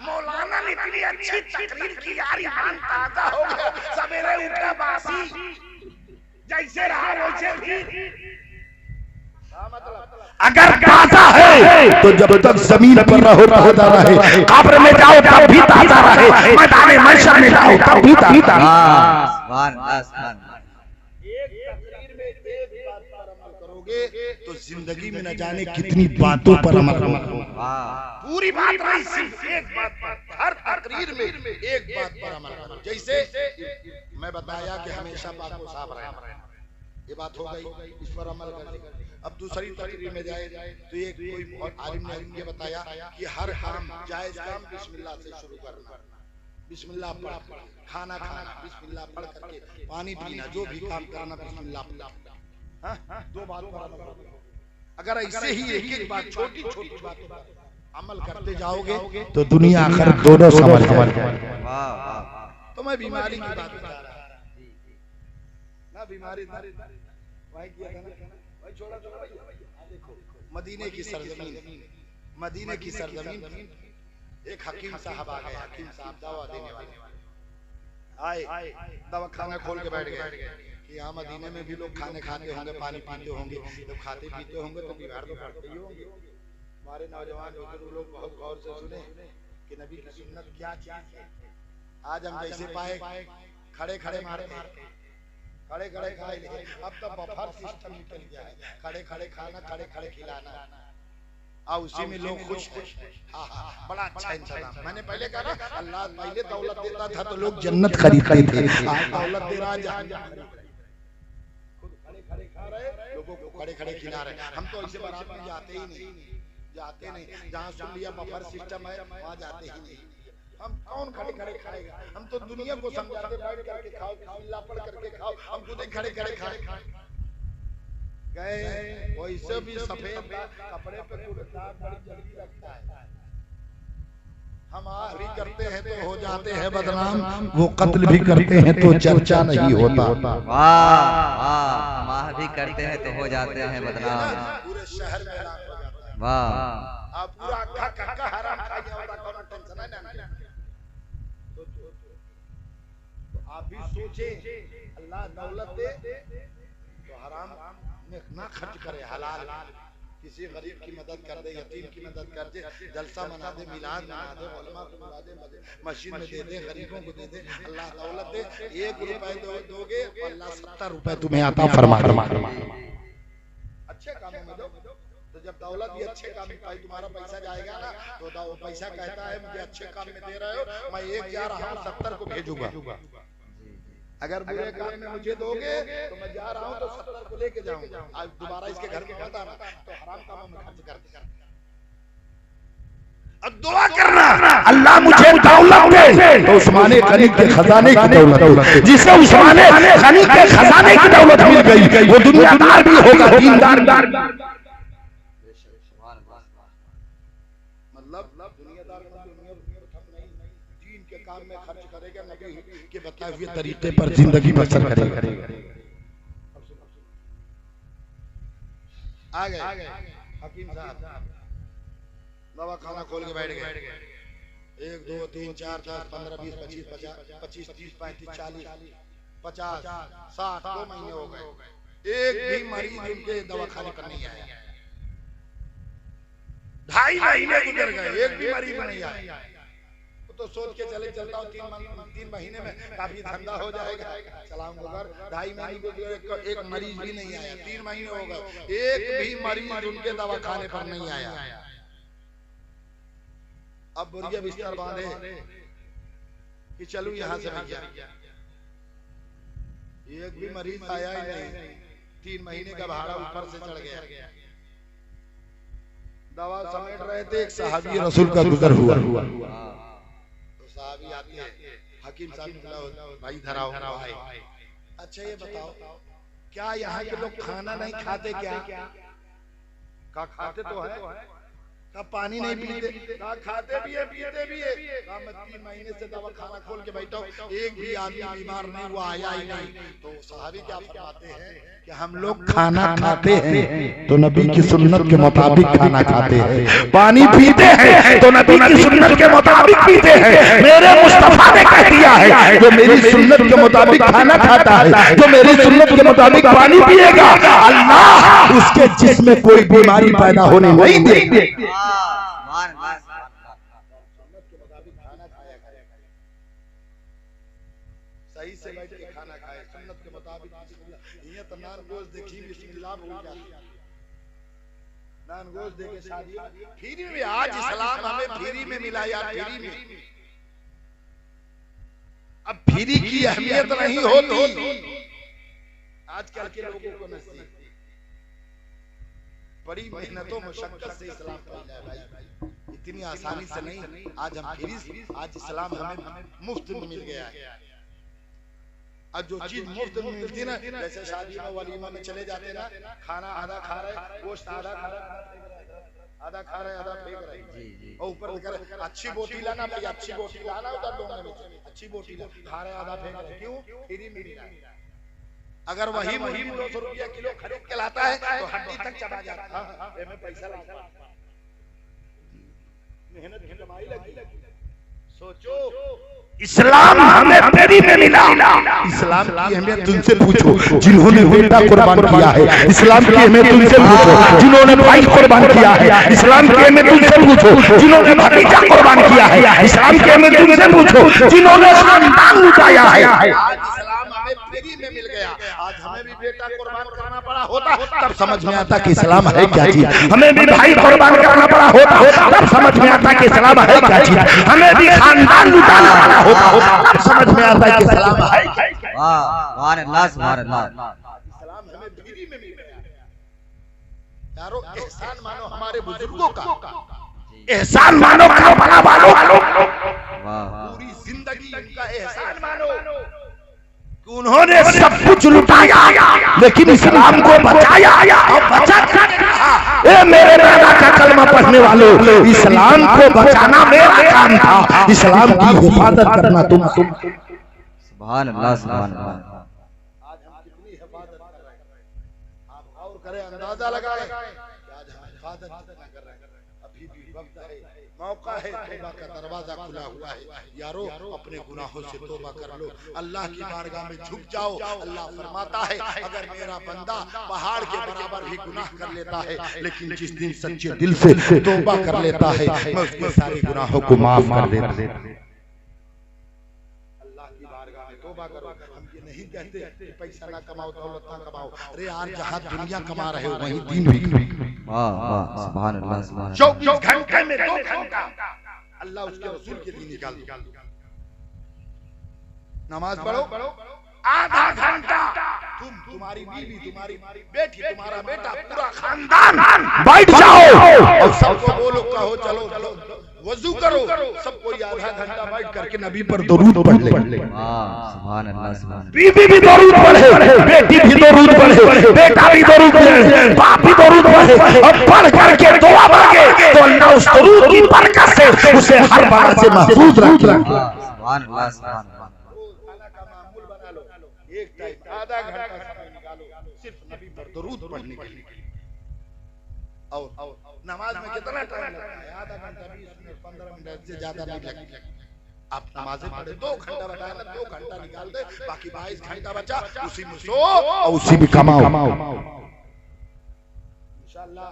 मौलाना ने इतनी अच्छी तकरीर की यार, ईमान ताजा हो गया, सवेरे उठा बासी जैसे रहा वैसे भी। अगर ताजा है तो जब तक जमीन पर रहो ताजा रहे, कब्र में जाओ तब भी ताजा रहे, मैदान महशर में जाओ तब भी ताजा। तो जिंदगी में न जाने कितनी बातों पर अमल होगा। पूरी बात नहीं, सिर्फ एक बात पर, हर तकरीर में एक बात पर अमल करो। जैसे मैं बताया कि हमेशा पाक व साफ रहना, ये बात हो गई, इस पर अमल कर। अब दूसरी तकरीर में जाए तो एक कोई आलिम ने ये बताया कि हर काम जायज काम बिस्मिल्लाह से शुरू करना, बिस्मिल्लाह पढ़, खाना खाना बिस्मिल्लाह पढ़ करके, पानी पीना, जो भी काम करना बिस्मिल्लाह पढ़। दो बात अगर ऐसे ही एक एक बात छोटी छोटी बात अमल करते जाओगे तो दुनिया आखिर दोनों समझ जाएगा। तो मैं बीमारी की बात बता रहा ना, बीमारी वही किया था ना, वही छोड़ा था भाई। देखो मदीने की सरजमीन, मदीने की सरजमीन, एक हकीम साहब आ गए। हकीम साहब दवा देने वाले आए, दवा खाना खोल के बैठ गए कि यहाँ मदीने में भी लोग खाने खाते होंगे, पानी पीते होंगे, जब खाते पीते होंगे तो बीमार तो पड़ते ही होंगे। हमारे नौजवान बुजुर्ग लोग बहुत गौर से सुने कि नबी की सुन्नत क्या चीज है। आज हम जैसे पाए खड़े खड़े मारते, खड़े खड़े खाए नहीं, अब तो बफर सिस्टम निकल गया है, खड़े खड़े खाना, खड़े खड़े खिलाना, और उसी में लोग खुश हैं। बड़ा अच्छा इंतजाम। मैंने पहले कहा ना, अल्लाह पहले दौलत देता था तो लोग जन्नत खरीदते थे, आज दौलत दे रहा है खुद खड़े खड़े खा रहे, लोगों को खड़े खड़े खिला रहे। हम तो ऐसे बारात में जाते ही नहीं, जाते नहीं, जहाँ सुन लिया बफर सिस्टम है वहाँ जाते ही नहीं। हम कौन खड़े खड़े खाएगा? हम तो दुनिया को समझाते बैठ करके खाओ, चिल्ला पड़ करके खाओ, हम खुद खड़े खड़े खाए गए। वैसे भी सफेद कपड़े पे कुर्ता बड़ी जल्दी लगता है। हम आखिरी करते हैं तो हो जाते हैं बदनाम, वो कत्ल भी करते हैं तो चर्चा नहीं होता। वाह वाह, माह भी करते हैं तो हो जाते हैं बदनाम। पूरे शहर में वाह, आप पूरा अक्का कक्का हराम खा गया होता, कौन टेंशन है ना। तो आप भी सोचे, अल्लाह दौलत दे तो हराम में ना खर्च करे, हलाल किसी गरीब की मदद कर दे, यतीम की मदद कर दे, जलसा मना दे, मिलाद मना दे, उलमा को बुला दे, मस्जिद में दे दे, गरीबों को दे दे। अल्लाह दौलत दे, 1 रुपए दोगे अल्लाह 70 रुपए तुम्हें अता फरमा। अच्छे कामों में दो, तो जब दौलत भी अच्छे काम में पाई, तुम्हारा पैसा जाएगा ना, तो वो पैसा कहता है मुझे अच्छे काम में दे रहे हो, मैं 1 जा रहा हूँ 70 को भेजूंगा। अगर बुरे काम में मुझे दोगे तो मैं जा रहा हूँ तो 70 को लेके जाऊंगा, आज दोबारा इसके घर में मत आना। तो हराम कामों में खर्च करते अब दुआ करना, अल्लाह मुझे दौलत दे तो उस्माने गनी के खजाने की दौलत दे। जिसे उस्माने गनी के खजाने की दौलत मिल गई, वो दुनियादार भी होगा, दीनदार। मतलब दुनियादार दीन के काम में खर्च करेगा, नबी के बताए हुए तरीके पर जिंदगी बसर करेगा। आ गए हकीम साहब, दवा खाना खोल के बैठ गए। 1 2 3 4 10 15 20 25 25 30 35 40 50 60 2 महीने हो गए, एक भी मरीज उनके दवा खाने पर नहीं आया। 2.5 महीने गुजर गए, एक भी मरीज नहीं आया। तो सोच के चलता हूँ 3 महीने में काफी धंधा हो जाएगा, चलाऊंगा। 2.5 महीने गुजर, एक मरीज भी नहीं आया। 3 महीने हो गए, एक भी मरीज उनके दवा खाने पर नहीं आया। अब बोरिया बिस्तर बांधे कि चलूं यहाँ से भैया, एक भी मरीज आया ही नहीं। 3 महीने का भाड़ा ऊपर से चढ़ गया। दवा समेट रहे थे, एक सहाबी रसूल का गुजर हुआ। तो सहाबी आते हैं, हकीम साहब ने बोला भाई धराओ भाई, अच्छा ये बताओ क्या यहाँ के लोग खाना नहीं खाते? क्या खाते तो है, का पानी नहीं पीते? का खाते भी है पीते भी है। मैं 3 महीने से दवा खाना खोल के बैठा हूँ, एक भी आदमी बीमार नहीं हुआ, आया ही नहीं। तो सहाबी क्या फरमाते हैं कि हम लोग खाना खाते हैं तो नबी की सुन्नत के मुताबिक खाना खाते हैं, पानी पीते हैं तो नबी की सुन्नत के मुताबिक पीते हैं। मेरे मुस्तफा ने कह दिया है जो मेरी सुन्नत के मुताबिक खाना खाता है, जो मेरी सुन्नत के मुताबिक पानी पिएगा, अल्लाह उसके जिस्म में कोई बीमारी पैदा होने नहीं देंगे। सही से बैठ के खाना खाए, सुन्नत के मुताबिक। ये तो नान गोश्त देखी बिस्मिल्लाह भूल जाती है, नान गोश्त दे के शादी फ्री में। आज इस्लाम हमें फ्री में मिला यार, फ्री में। अब फ्री की अहमियत नहीं होती आजकल के लोगों को नसीब। बड़ी मेहनतों मुशक्कत से इस्लाम फैला है भाई, इतनी आसानी से नहीं। आज हम फ्री, आज इस्लाम हमें मुफ्त में मिल गया है। अब जो चीज मुफ्त में मिलती ना, जैसे शादी में वलीमा में चले जाते ना, खाना आधा खा रहे, गोश्त आधा खा रहे, आधा खा रहे आधा फेंक रहे, और ऊपर लिखा रहे अच्छी बोटी लाना भाई, अच्छी बोटी लाना, उधर डोंगे में अच्छी बोटी खा रहे आधा फेंक रहे। क्यों? फ्री में मिला। अगर वही 200 रुपया किलो खरीद के लाता है तो हड्डी तक चबा जाता है, पैसा लगता है, मेहनत की कमाई लगी। सोचो इस्लाम हमें फ्री में मिला। इस्लाम की अहमियत तुमसे पूछो जिन्होंने बेटा कुर्बान किया है, इस्लाम की अहमियत तुमसे पूछो जिन्होंने भाई कुर्बान किया है, इस्लाम की अहमियत तुमसे पूछो जिन्होंने भतीजा कुर्बान किया है, इस्लाम की अहमियत तुमसे पूछो जिन्होंने खानदान लुटाया है। आज इस्लाम हमें फ्री में मिल गया। होता तब समझ में आता कि इस्लाम है क्या चीज। हमें भी भाई कुर्बान करना पड़ा होता तब समझ में आता कि इस्लाम है क्या चीज। हमें भी खानदान लुटाना पड़ा होता तब समझ में आता कि इस्लाम है क्या चीज। वाह सुभान अल्लाह सुभान अल्लाह। इस्लाम हमें बीवी में मिल गया। यारो एहसान मानो हमारे बुजुर्गों का, एहसान मानो करबला वालों वाह पूरी जिंदगी उनका एहसान मानो कि उन्होंने सब कुछ लुटाया लेकिन इस्लाम को बचाया और बचा कर रहा। ए मेरे दादा का कलमा पढ़ने वालों, इस्लाम को बचाना मेरा काम था, इस्लाम की हिफाजत करना तुम। सुभान अल्लाह सुभान अल्लाह। आज हम कितनी हिफाजत कर रहे हैं, आप और करें अंदाजा लगाएं कि आज हम हिफाजत कितना कर रहे हैं। अभी भी वक्त है, मौका है, तौबा का दरवाजा खुला हुआ है। यारो अपने गुनाहों से तौबा कर लो, अल्लाह की बारगाह में झुक जाओ। अल्लाह फरमाता है अगर मेरा बंदा पहाड़ के बराबर भी गुनाह कर लेता है लेकिन जिस दिन सच्चे दिल से तौबा कर लेता है मैं उसके सारे गुनाहों को माफ कर देता हूं। तौबा करो। हम ये नहीं कहते कि पैसा ना कमाओ, दौलत ना कमाओ। अरे यार जहाँ दुनिया कमा रहे हो वहीं दीन भी करो। वाह वाह सुभान अल्लाह सुभान 24 घंटे में 2 घंटा अल्लाह उसके रसूल के लिए निकाल दो। नमाज पढ़ो, आधा घंटा तुम्हारी बीवी, तुम्हारी बेटी, तुम्हारा बेटा, पूरा खानदान बैठ जाओ और सबको बोलो, कहो चलो वजू करो, सबको आधा घंटा बैठ करके नबी पर दरूद पढ़ ले। सुभान अल्लाह सुभान। बीवी भी दरूद पढ़े, बेटी भी दरूद पढ़े, बेटा भी दरूद पढ़े, बाप भी दरूद पढ़े और पढ़ करके दुआ मांगे तो अल्लाह उस दरूद की बरकत से उसे हर बार से महफूज रखे। सुभान अल्लाह सुभान अल्लाह। खाना का मामूल बना लो, एक टाइम आधा घंटा समय निकालो सिर्फ नबी पर दरूद पढ़ने के लिए। और नमाज में कितना टाइम लगता है? आधा घंटा, 20 मिनट, 15 मिनट से ज्यादा नहीं लगता। आप नमाजें पढ़े 2 घंटा बताया ना, 2 घंटा निकाल दे, बाकी 22 घंटा बचा, उसी में सो और उसी में कमाओ। इंशाअल्लाह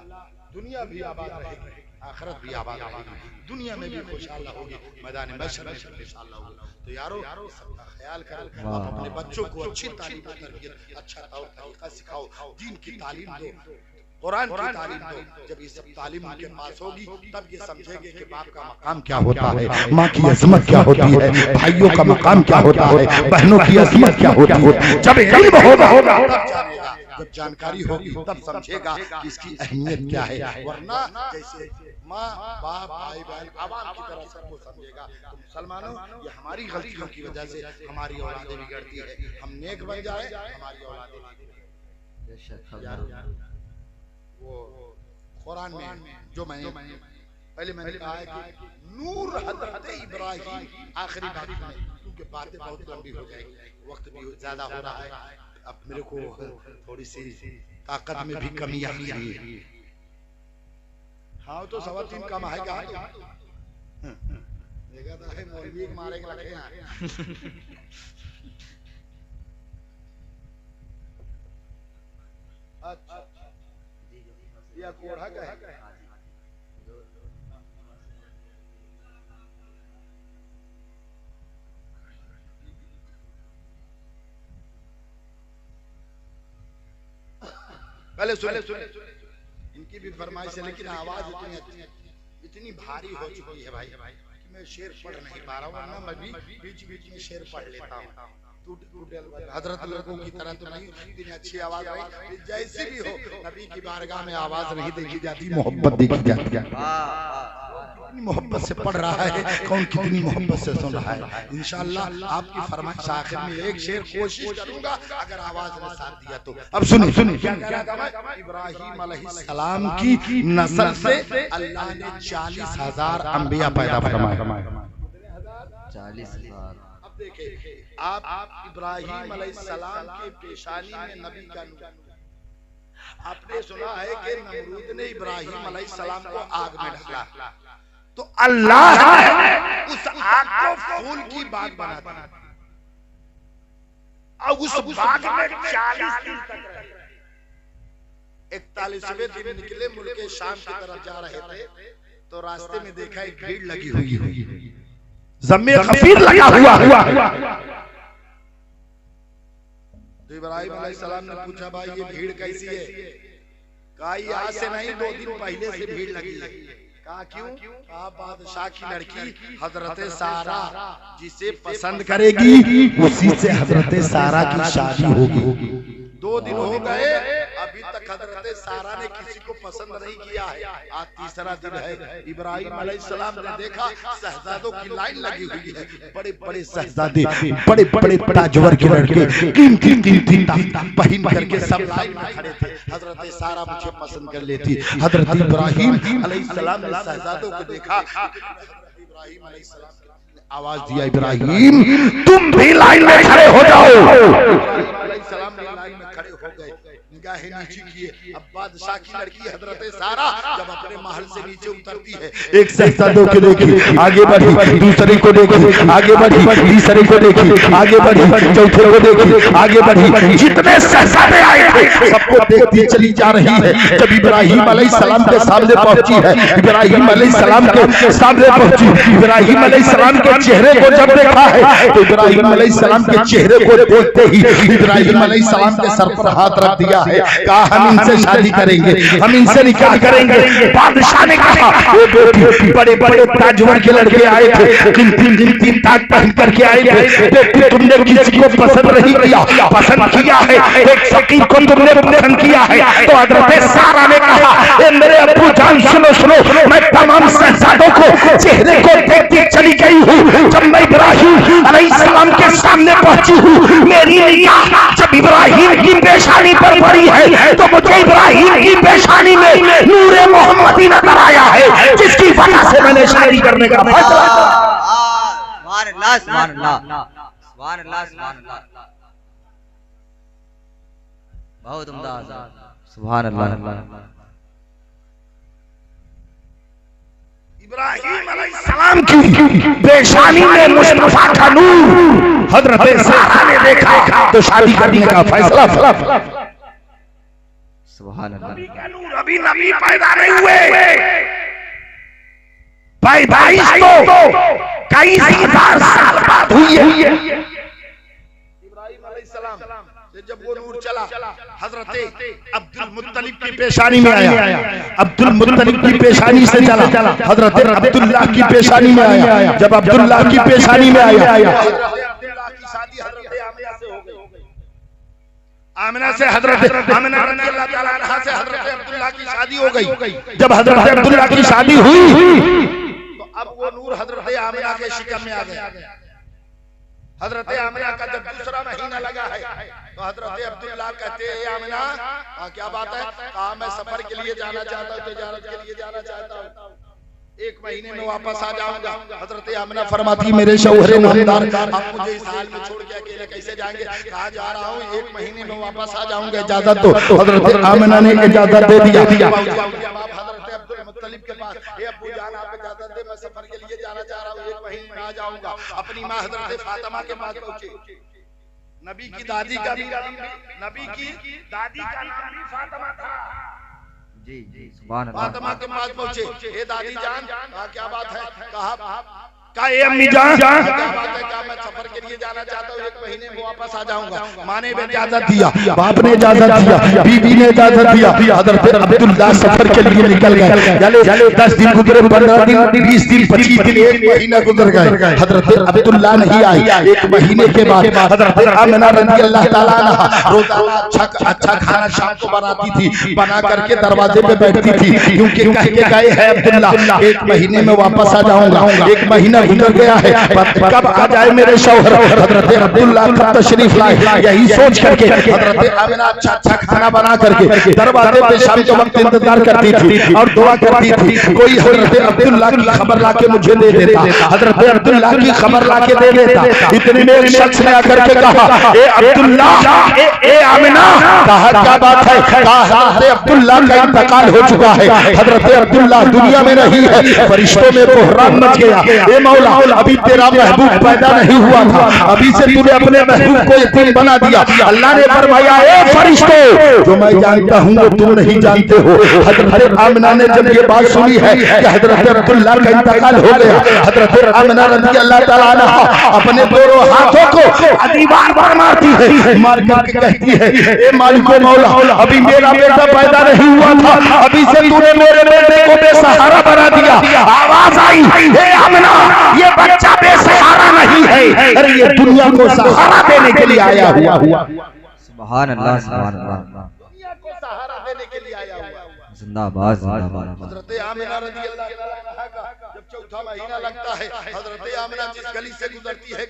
दुनिया भी आबाद रहेगी, आखिरत भी आबाद रहेगी, दुनिया में भी खुशहाल होगी, मैदान महशर में खुशहाल होगी। तो यारो सबका ख्याल करो, आप अपने बच्चों को अच्छी तालीम तरबियत, अच्छा तौर तरीका सिखाओ, दीन की तालीम दो, कुरान की तालीम दो। जब ये सब तालीम उनके पास होगी तब ये समझेंगे कि बाप का मकाम क्या होता है, माँ की अजमत क्या होती है, भाइयों का मकाम क्या होता है, बहनों की अजमत क्या होती है। जब इल्म होगा तब जानेगा, जब जानकारी होगी तब समझेगा कि इसकी अहमियत क्या है। वरना जैसे माँ बाप भाई बहन आवाम की तरह सबको समझेगा। तो मुसलमानों, ये हमारी गलतियों की वजह से हमारी औलादें बिगड़ती है। हम नेक बन जाए, हमारी औलादें वो कुरान में जो मैंने कहा है कि नूर हज़रत इब्राहिम, आखिरी बात में, क्योंकि बातें बहुत लंबी हो जाएगी, वक्त भी ज्यादा हो रहा है। अब मेरे को थोड़ी सी ताकत में भी कमी आ रही है। हाँ तो 3.25 कम है क्या? देखा था है मौलवी मारे के लगे हैं। अच्छा या कोढ़ा का है? पहले सुने इनकी भी फरमाइश है, लेकिन आवाज इतनी भारी हो चुकी है भाई कि मैं शेर पढ़ नहीं पा रहा हूँ, वरना मैं भी बीच बीच में शेर पढ़ लेता हूँ। हजरत लोगों की तरह तो नहीं, इतनी अच्छी आवाज है, जैसी भी हो नबी की बारगाह में आवाज नहीं देखी जाती, मोहब्बत देखी जाती है। कितनी मोहब्बत से पढ़ रहा है, कौन कितनी मोहब्बत से सुन रहा है। इंशाअल्लाह आपकी फरमाइश आखिर में एक शेर कोशिश करूंगा, अगर आवाज ने साथ दिया तो। अब सुनिए क्या कह रहा था? इब्राहिम अलैहिस्सलाम की नस्ल से अल्लाह ने 40,000 अंबिया पैदा फरमाए। 40,000। अब देखिए आप इब्राहिम अलैहिस्सलाम की पेशानी में नबी का नूर। आपने सुना है कि नमरूद ने इब्राहिम अलैहिस्सलाम को आग में डाला, तो अल्लाह ने उस आग को फूल की बाग बना दी और उस बाग में 40 दिन तक रहे। 41वें दिन निकले, मुल्क शाम की तरफ जा रहे थे, तो रास्ते में देखा एक भीड़ लगी हुई, जम्मे खफीर लगा हुआ। तो इब्राहिम अलैहिस्सलाम ने पूछा भाई ये भीड़ कैसी है? कहा ये आज से नहीं 2 दिन पहले से भीड़ लगी है। कहा क्यों? कहा बादशाह की लड़की हजरत सारा जिसे पसंद करेगी उसी से हजरत सारा की शादी होगी। 2 दिन हो गए अभी तक हजरत सारा ने किसी को पसंद नहीं किया है। आज तीसरा दिन है। इब्राहिम अलैहिस्सलाम ने देखा शहजादों की लाइन लगी हुई है। बड़े बड़े शहजादे, बड़े बड़े ताजवर के लड़के कीमती पहन करके सब लाइन में खड़े थे। हजरत सारा मुझे पसंद कर लेती। हजरत इब्राहिम अलैहिस्सलाम ने शहजादों को देखा। इब्राहिम अलैहिस्सलाम ने आवाज दिया, इब्राहिम तुम भी लाइन में खड़े हो जाओ। इब्राहिम अलैहिस्सलाम ने लाइन में खड़े हो गए, निगाहें नीचे किए। अब बादशाह की लड़की हजरत सारा जब अपने महल से नीचे उतरती है, एक शहजादों को देखी, आगे बढ़ी, दूसरे को देखी, आगे बढ़ी, तीसरे को देखी, आगे बढ़ी, चौथे को देखी, आगे बढ़ी। जितने शहजादे आए थे सबको देखती चली जा रही है। जब इब्राहिम अलैहिस्सलाम के सामने पहुंची है, इब्राहिम अलैहिस्सलाम के सामने पहुंची, इब्राहिम अलैहिस्सलाम के चेहरे को जब देखा है तो इब्राहिम अलैहिस्सलाम के चेहरे को देखते ही इब्राहिम अलैहिस्सलाम के सर पर हाथ रख दिया है। कहा हम इनसे शादी करेंगे, हम इनसे निकाह करेंगे। बादशाह ने कहा वो बेटी बड़े बड़े ताजवर के लड़के आए थे, कीमती ताज पहन करके आए थे। बेटी तुमने किसी को पसंद नहीं किया, पसंद किया है एक फकीर को तुमने पसंद किया है। तो हजरत सारा ने कहा ए मेरे अब्बू जान सुनो सुनो, मैं तमाम शहजादों को चेहरे को देखती चली गई हूँ। जब मैं इब्राहिम अलैहिस्सलाम के सामने पहुंची हूँ, मेरी निगाह जब इब्राहिम की पेशानी पर पड़ी है तो मुझे इब्राहिम की पेशानी में नूरे मोहम्मदी नजर आया है, जिसकी वजह से मैंने शादी करने का फैसला बहुत उम्दा। सुभान अल्लाह। इब्राहिम अलैहिस्सलाम की पेशानी में मुस्तफा का नूर हजरत सारा ने देखा तो शादी करने का फैसला। सुभान अल्लाह। नबी का नूर अभी नबी पैदा नहीं हुए, पैदाइश तो कई हजार साल बाद हुई है। इब्राहिम अलैहिस्सलाम से जब वो नूर चला हजरत अब्दुल मुत्तलिब की पेशानी में आया, अब्दुल मुत्तलिब की पेशानी से चला हजरत अब्दुल्लाह की पेशानी में आया। जब अब्दुल्लाह की पेशानी में आया अब्दुल्लाह की शादी हजरत आमिना से हो गई। आमिना से हजरत आमिना रज़ियल्लाहु ताला अन्हा से हजरत अब्दुल्लाह की शादी हो गई। जब हजरत अब्दुल्लाह की शादी हुई तो अब वो नूर हजरत आमिना के शिकम में आ गया। हजरत आमिना का जब दूसरा महीना लगा है तो हजरत अब्दुल्लाह कहते हैं आमिना क्या बात है? कहा मैं सफर के लिए जाना चाहता हूँ, तिजारत के लिए जाना चाहता हूँ, 1 महीने में वापस आ जाऊंगा। हजरत आमिना फरमाती मेरे शौहरे नामदार आप मुझे इस हाल में छोड़ के अकेले कैसे जाएंगे? कहा जा रहा हूँ 1 महीने में वापस आ जाऊंगा, इजाजत दो। हजरत आमिना ने इजाजत दे दिया। हजरत अब्दुल मुत्तलिब के पास अब्बू जान आप इजाजत दे, मैं सफर के लिए जाना चाह रहा हूँ, 1 महीने में आ जाऊंगा। अपनी माँ हजरत फातिमा के पास पहुंचे। नबी की दादी का भी फातिमा था। जी जी सुभान अल्लाह। फातिमा के पास पहुंचे, ए दादी जान क्या बात है? कहा ए अम्मी जान क्या बात है? क्या मैं सफर के लिए जाना चाहता हूँ, 1 महीने में वापस आ जाऊंगा। माँ ने इजाजत दिया, बाप ने इजाजत दिया, बीबी ने इजाजत दिया। हजरत अब्दुल्लाह सफर के लिए निकल गए। 10 दिन गुजरे, 15 दिन, 20 दिन, 25 दिन, 1 महीना गुजर गए। हजरत अब्दुल्लाह नहीं आई। 1 महीने के बाद हजरत आमिना रज़ियल्लाहु ताला अन्हा रोजाना अच्छा खाना शाम को बनाती थी, बना करके दरवाजे पे बैठती थी, क्योंकि कह के गए हैं अब्दुल्लाह 1 महीने में वापस आ जाऊंगा। 1 महीना गुजर गया है, कब आ जाए मेरे शौहर? हजरत अब्दुल्लाह कब तशरीफ लाए? यही सोच करके हजरत आमिना अच्छा खाना बना करके दरवाजे पे शाम के वक्त इंतजार करती थी और दुआ करती थी कोई हजरत अब्दुल्लाह की खबर लाके मुझे दे देता, हजरत अब्दुल्लाह की खबर लाके दे देता। इतने में एक शख्स ने आकर के कहा ए अब्दुल्लाह, ए आमिना, कहा क्या बात है? कहा हजरत अब्दुल्लाह का इंतकाल हो चुका है, हजरत अब्दुल्लाह दुनिया में नहीं है। फरिश्तों में बहरान मच गया। मौला अभी तेरा महबूब पैदा नहीं हुआ था, अभी से तूने अपने महबूब को यतीम बना दिया। अल्लाह ने फरमाया ए फरिश्तों, जो मैं जानता हूँ वो तुम नहीं जानते हो। हजरत आमिना ने जब ये बात सुनी है कि हजरत अब्दुल्लाह का इंतकाल हो गया, हजरत आमिना रज़ी अल्लाह तआला अन्हा अपने दोनों हाथों को दीवार पर मारती है, मार करके कहती है ए मालिक मौला अभी मेरा बेटा पैदा नहीं हुआ था, अभी से तूने मेरे बेटे को बेसहारा बना दिया। आवाज आई हे आमिना ये बच्चा बेसहारा नहीं है, अरे ये दुनिया को सहारा देने के लिए आया हुआ। सुभान अल्लाह, सुभान अल्लाह, दुनिया को सहारा देने के लिए आया हुआ। जिंदाबाद, जिंदाबाद। हजरत आमिना रज़ियल्लाहु अन्हा का जब चौथा महीना लगता है, हजरत आमिना जिस गली से गुजरती है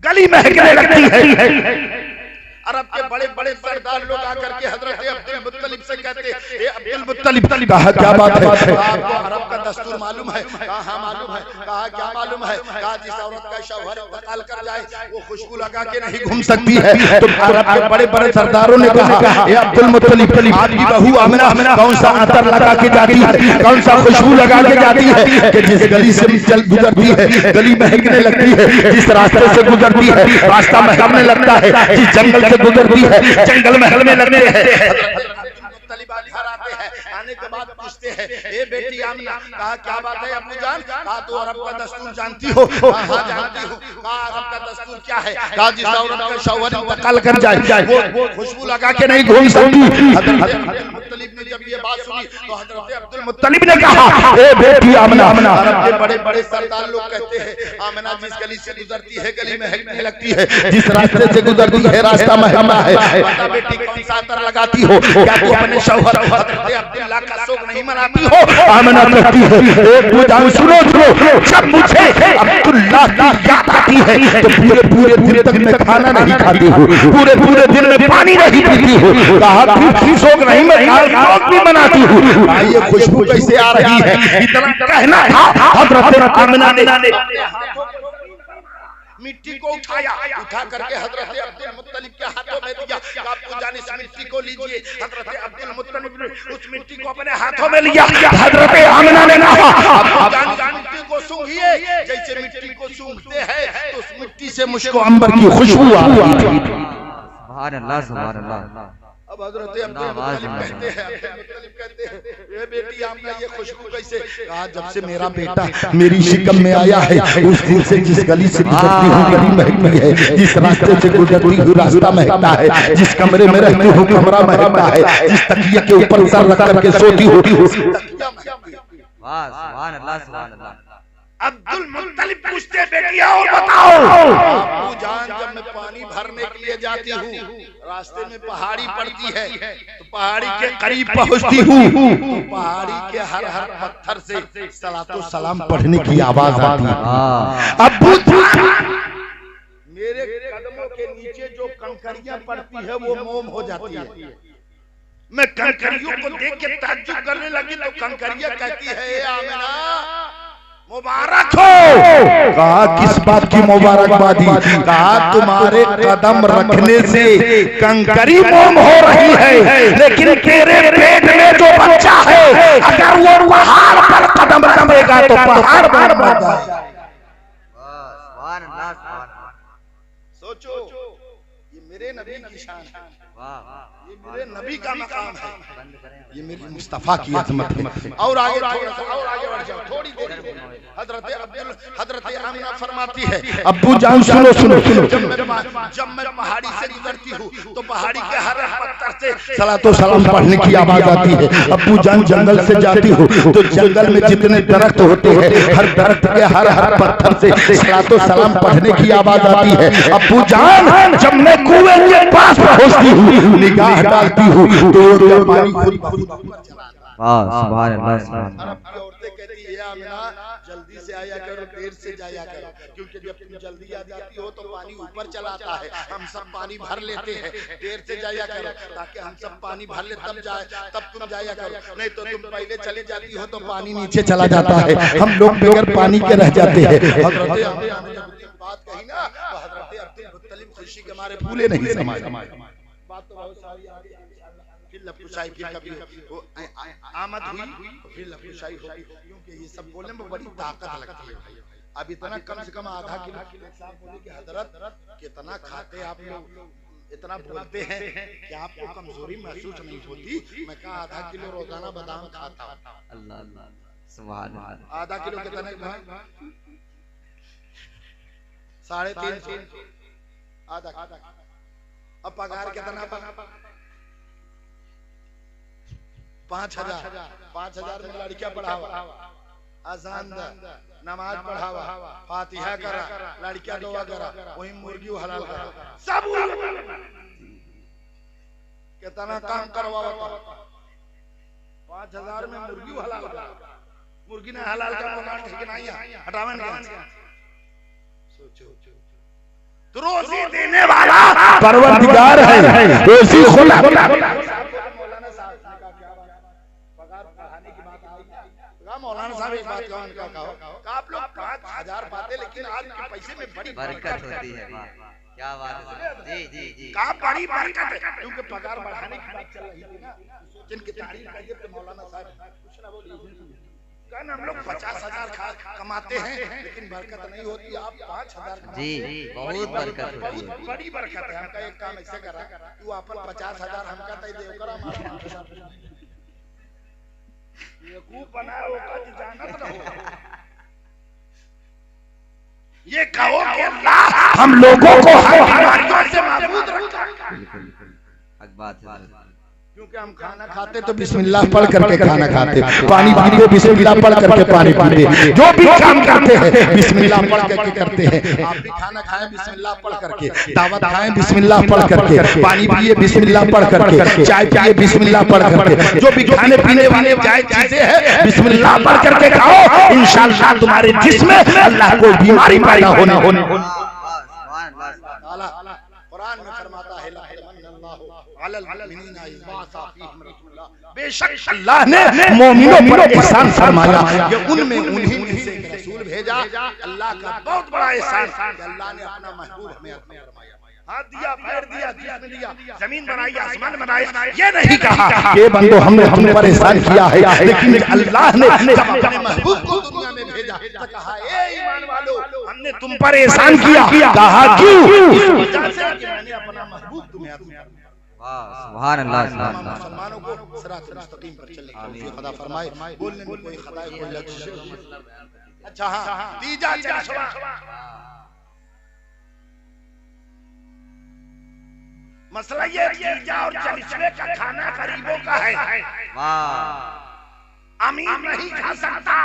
गली महकने लगती है। अरब के बड़े बड़े सरदार लोग आकर के हजरत अब्दुल मुत्तलिब से कहते हैं अब्दुल मुत्तलिब, कहा क्या बात है, आपको अरब का दस्तूर मालूम है? कहा हाँ मालूम है। कहा क्या मालूम है? कहा जिस औरत का शौहर इंतकाल कर जाए वो खुशबू लगा के नहीं घूम सकती है। तो अरब के बड़े बड़े सरदारों ने कहा ए अब्दुल मुत्तलिब आपकी बहू आमिना कौन सा अतर लगा के जाती है, कौन सा खुशबू लगा के जाती है कि जिस गली से चल गुजरती है गली महकने लगती है, जिस रास्ते से गुजरती है रास्ता महकने लगता है, जिस जंगल से गुजरती है जंगल महकने लगते हैं। घर आते हैं, आने के बाद पूछते हैं ए बेटी आमिना, कहा क्या बात है अब्बू जान? कहा तो अरब का दस्तूर जानती हो? हाँ जानती हूँ। कहा अरब का दस्तूर क्या है? कहा जिस औरत का शौहर इंतकाल कर जाए वो खुशबू लगा के नहीं घूम सकती। हजरत अब्दुल मुत्तलिब ने जब ये बात सुनी तो हजरत अब्दुल मुत्तलिब ने कहा ए बेटी आमिना, अरब के बड़े बड़े सरदार लोग कहते हैं आमिना जिस गली से गुजरती है गली महकने लगती है, जिस रास्ते से गुजरती है रास्ता महकता है। बता बेटी कौन सा अतर लगाती हो? क्या तू अपने शौहर हजरत अब्दुल्लाह का शौक नहीं मनाती हो? आमिना कहती है एक बुझान सुनो, जब मुझे अब्दुल्लाह की याद आती है तो पूरे पूरे दिन तक मैं खाना नहीं खाती हूँ, पूरे पूरे दिन में पानी नहीं पीती हूँ। कहा फिर शौक नहीं मैं शौक भी मनाती हूँ। ये खुशबू कैसे आ रही है? इतना कहना था हजरत आमिना ने मिट्टी को उठाया, उठा करके हजरत अब्दुल मुत्तलिब के हाथों में दिया। आपको जाने इस मिट्टी को लीजिए। हजरत अब्दुल मुत्तलिब ने उस मिट्टी को अपने हाथों में लिया। हजरत आमिना ने कहा मिट्टी को सूंघिए, जैसे मिट्टी को सूंघते हैं तो उस मिट्टी से मुझको अंबर की खुशबू आ रही है। सुभान अल्लाह, सुभान अल्लाह। अब हजरत अब्दुल मुत्तलिब कहते हैं ये बेटी आमिना ये खुशबू कैसे? कहा जब से मेरा बेटा मेरी शिकम में आया है उस दिन से जिस गली से गुजरती हूँ गली महकती है, जिस रास्ते से गुजरती हूँ रास्ता महकता है, जिस कमरे में रहती हूँ कमरा महकता है, जिस तकिए के ऊपर सर रख करके सोती हूँ तकिया महकती है। वाह, सुभान अल्लाह, सुभान अल्लाह। अब्दुल मुत्तलिब पूछते बेटी और बताओ अब्बू जान जब मैं पानी भरने के लिए जाती हूँ रास्ते में पहाड़ी पड़ती है तो पहाड़ी के करीब पहुँचती हूँ तो पहाड़ी के हर हर पत्थर से सलातो सलाम पढ़ने की आवाज आती है। अब्बू मेरे कदमों के नीचे जो कंकरियां पड़ती है वो मोम हो जाती है। मैं कंकरियों को देख के ताज्जुब करने लगी तो कंकरियां कहती है आमिना मुबारक हो। कहा किस बात की मुबारकबादी? कहा तुम्हारे कदम रखने से कंकरी मोम हो रही है, लेकिन तेरे पेट में जो बच्चा है अगर वो पहाड़ पर कदम रखेगा तो पहाड़ पर बढ़ जाएगा। सुभान अल्लाह, सुभान अल्लाह। सोचो ये मेरे नबी की शान है, ये मेरे नबी का मकाम है, ये मेरे मुस्तफा की अजमत है। और आगे बढ़ जाओ थोड़ी देर। हजरत आमिना फरमाती है अब्बू जान सुनो सुनो सुनो, जब मैं पहाड़ी से गुजरती हूँ तो पहाड़ी के हर पत्थर से सलातो सलाम पढ़ने की आवाज आती है। अब्बू जान जंगल से जाती हूँ तो जंगल में जितने दरख्त होते हैं हर दरख्त के हर हर पत्थर से सलातो सलाम पढ़ने की आवाज आती है। अब्बू जान जब मैं कुएं के पास पहुँचती हूँ निगाह डालती हूँ तो पानी खुद वाह, सुभान अल्लाह, सुभान अल्लाह। औरतें कहती है आमिना जल्दी से आया करो देर से जाया करो, क्योंकि जब तुम जल्दी आ जाती हो तो पानी ऊपर चला आता है, हम सब पानी भर लेते हैं। देर से जाया करो ताकि हम सब पानी भर ले तब तुम जाया करो, नहीं तो तुम पहले चले जाती हो तो पानी नीचे चला जाता है, हम लोग बगैर पानी के रह जाते हैं। बात कही ना तो हजरत अब्दुल मुत्तलिब खुशी के मारे भूले नहीं समाज बात तो बहुत सारी फिर लफ्जुशाही फिर कभी वो आमद हुई तो फिर लफ्जुशाही होगी, क्योंकि ये सब बोलने में बड़ी ताकत लगती है भाई। अब इतना कम से कम आधा किलो साहब बोले कि हजरत कितना खाते आप लोग, इतना बोलते हैं कि आपको कमजोरी महसूस नहीं होती। मैं कहा आधा किलो रोजाना बादाम खाता हूँ। अल्लाह अल्लाह सुभान अल्लाह। आधा किलो कितने भाई? 350 आधा। अब पगार कितना? 5000। 5000 में लड़कियां पढ़ावा, अजान दा, नमाज पढ़ावा, फातिहा करा, लड़कियां दुआ करा, वही मुर्गी हलाल करा, सब कितना काम करवावा। 5000 में मुर्गी हलाल करा, मुर्गी ने हलाल का मकान ठीक नहीं है, हटावन क्या? सोचो तो रोजी देने वाला परवरदिगार है, रोजी खुला। मौलाना साहब ने कहा क्या बात, पगार बढ़ाने की बात आई। कहा मौलाना साहब एक बात कहो, उनका कहो आप लोग 5000 पाते लेकिन आज के पैसे में बड़ी बरकत होती है। वाह क्या बात है। जी जी जी कहा बड़ी बरकत है, क्योंकि पगार बढ़ाने की बात चल रही थी ना। जिनकी तारीफ करिए तो मौलाना साहब कुछ ना बोलिए। कहना हम लोग 50,000 कमाते हैं लेकिन बरकत नहीं होती। आप 5,000 जी बहुत बरकत होती है। बहुत बड़ी बरकत है। हमका एक काम ऐसे करा तू अपन 50,000 हमका तय देव करा, बेवकूफ बनाओ का जानत न हो। ये कहो कि अल्लाह हम लोगों को हर बीमारियों से महफूज रखा। हक बात है। क्योंकि हम खाना खाते तो बिस्मिल्लाह पढ़ करके खाना खाते, पानी पीते बिस्मिल्लाह पढ़ करके पानी पीते, जो भी काम करते हैं बिस्मिल्लाह पढ़ करके करते हैं। आप भी खाना खाएं बिस्मिल्लाह पढ़ करके, दावत खाएं बिस्मिल्लाह पढ़ करके, पानी पिए बिस्मिल्लाह पढ़ करके, चाय पिए बिस्मिल्लाह पढ़ करके, जो भी खाने पीने वाले चाय चीजें हैं बिस्मिल्लाह पढ़ करके खाओ। इंशाअल्लाह तुम्हारे जिस्म में अल्लाह कोई बीमारी पैदा होने कुरान में फरमाता है बेशक अल्लाह ने मोमिनों पर एहसान फरमाया कि उनमें उन्हीं में से एक रसूल भेजा। अल्लाह का बहुत बड़ा एहसान कि अल्लाह ने अपना महबूब हमें फरमाया। हाथ दिया, पैर दिया, जिस्म दिया, जमीन बनाई, आसमान बनाए। ये नहीं कहा कि बंदो हमने पर एहसान किया है, लेकिन अल्लाह ने जब अपने महबूब को दुनिया में भेजा तो कहा ए ईमान वालों हमने तुम पर एहसान किया। कहा क्यों? इस वजह से कि मैंने अपना महबूब तुम्हें अता किया। सुभान अल्लाह सुभान अल्लाह। मुसलमानों को सिरात मुस्तकीम पर चलने की तौफीक अता फरमाए। बोलने में कोई खता है, कोई लफ्ज़। अच्छा हां, तीजा चशमा मसला ये तीजा और चलिश्मे का खाना गरीबों का है। वाह अमीर नहीं खा सकता।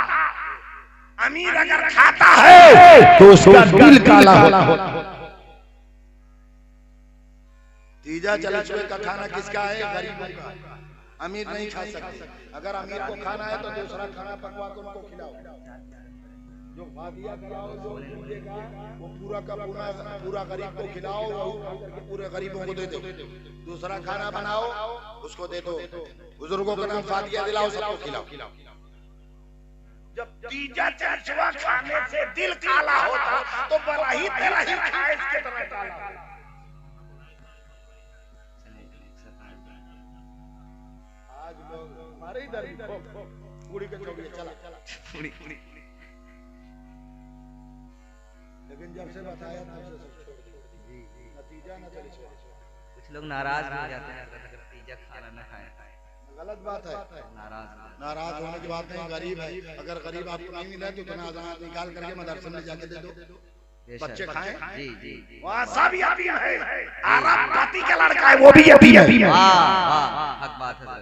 अमीर अगर खाता है तो उसका दिल काला होता। तीजा चलिश्मे का खाना किसका है? गरीबों का। अमीर नहीं खा सकते। अगर अमीर को खाना है तो दूसरा खाना पकवा के उनको खिलाओ। जो वादिया कराओ, जो मिलेगा वो पूरा का पूरा गरीब को खिलाओ, पूरे गरीबों को दे दो। दूसरा खाना बनाओ उसको दे दो। बुजुर्गों का नाम फातिया दिलाओ, सबको खिलाओ। जब तीजा चशमा खाने से दिल काला होता तो बड़ा ही तेरा ही खाए इसके तरह काला। आज लोग हमारे इधर पूरी के चौकी चला लेकिन जब से बताया तब से सब छोड़ दिए। नतीजा न चले। कुछ लोग नाराज हो जाते हैं अगर पिज्जा खाना न खाएं। गलत बात है। नाराज होने की बात नहीं। गरीब है, अगर गरीब आपको नहीं मिला तो तना निकाल करके मदरसे में जाके दे दो, बच्चे खाएं। जी जी वहाँ सब यतीम है। आराम पाती का लड़का है वो भी यतीम है। हक बात है।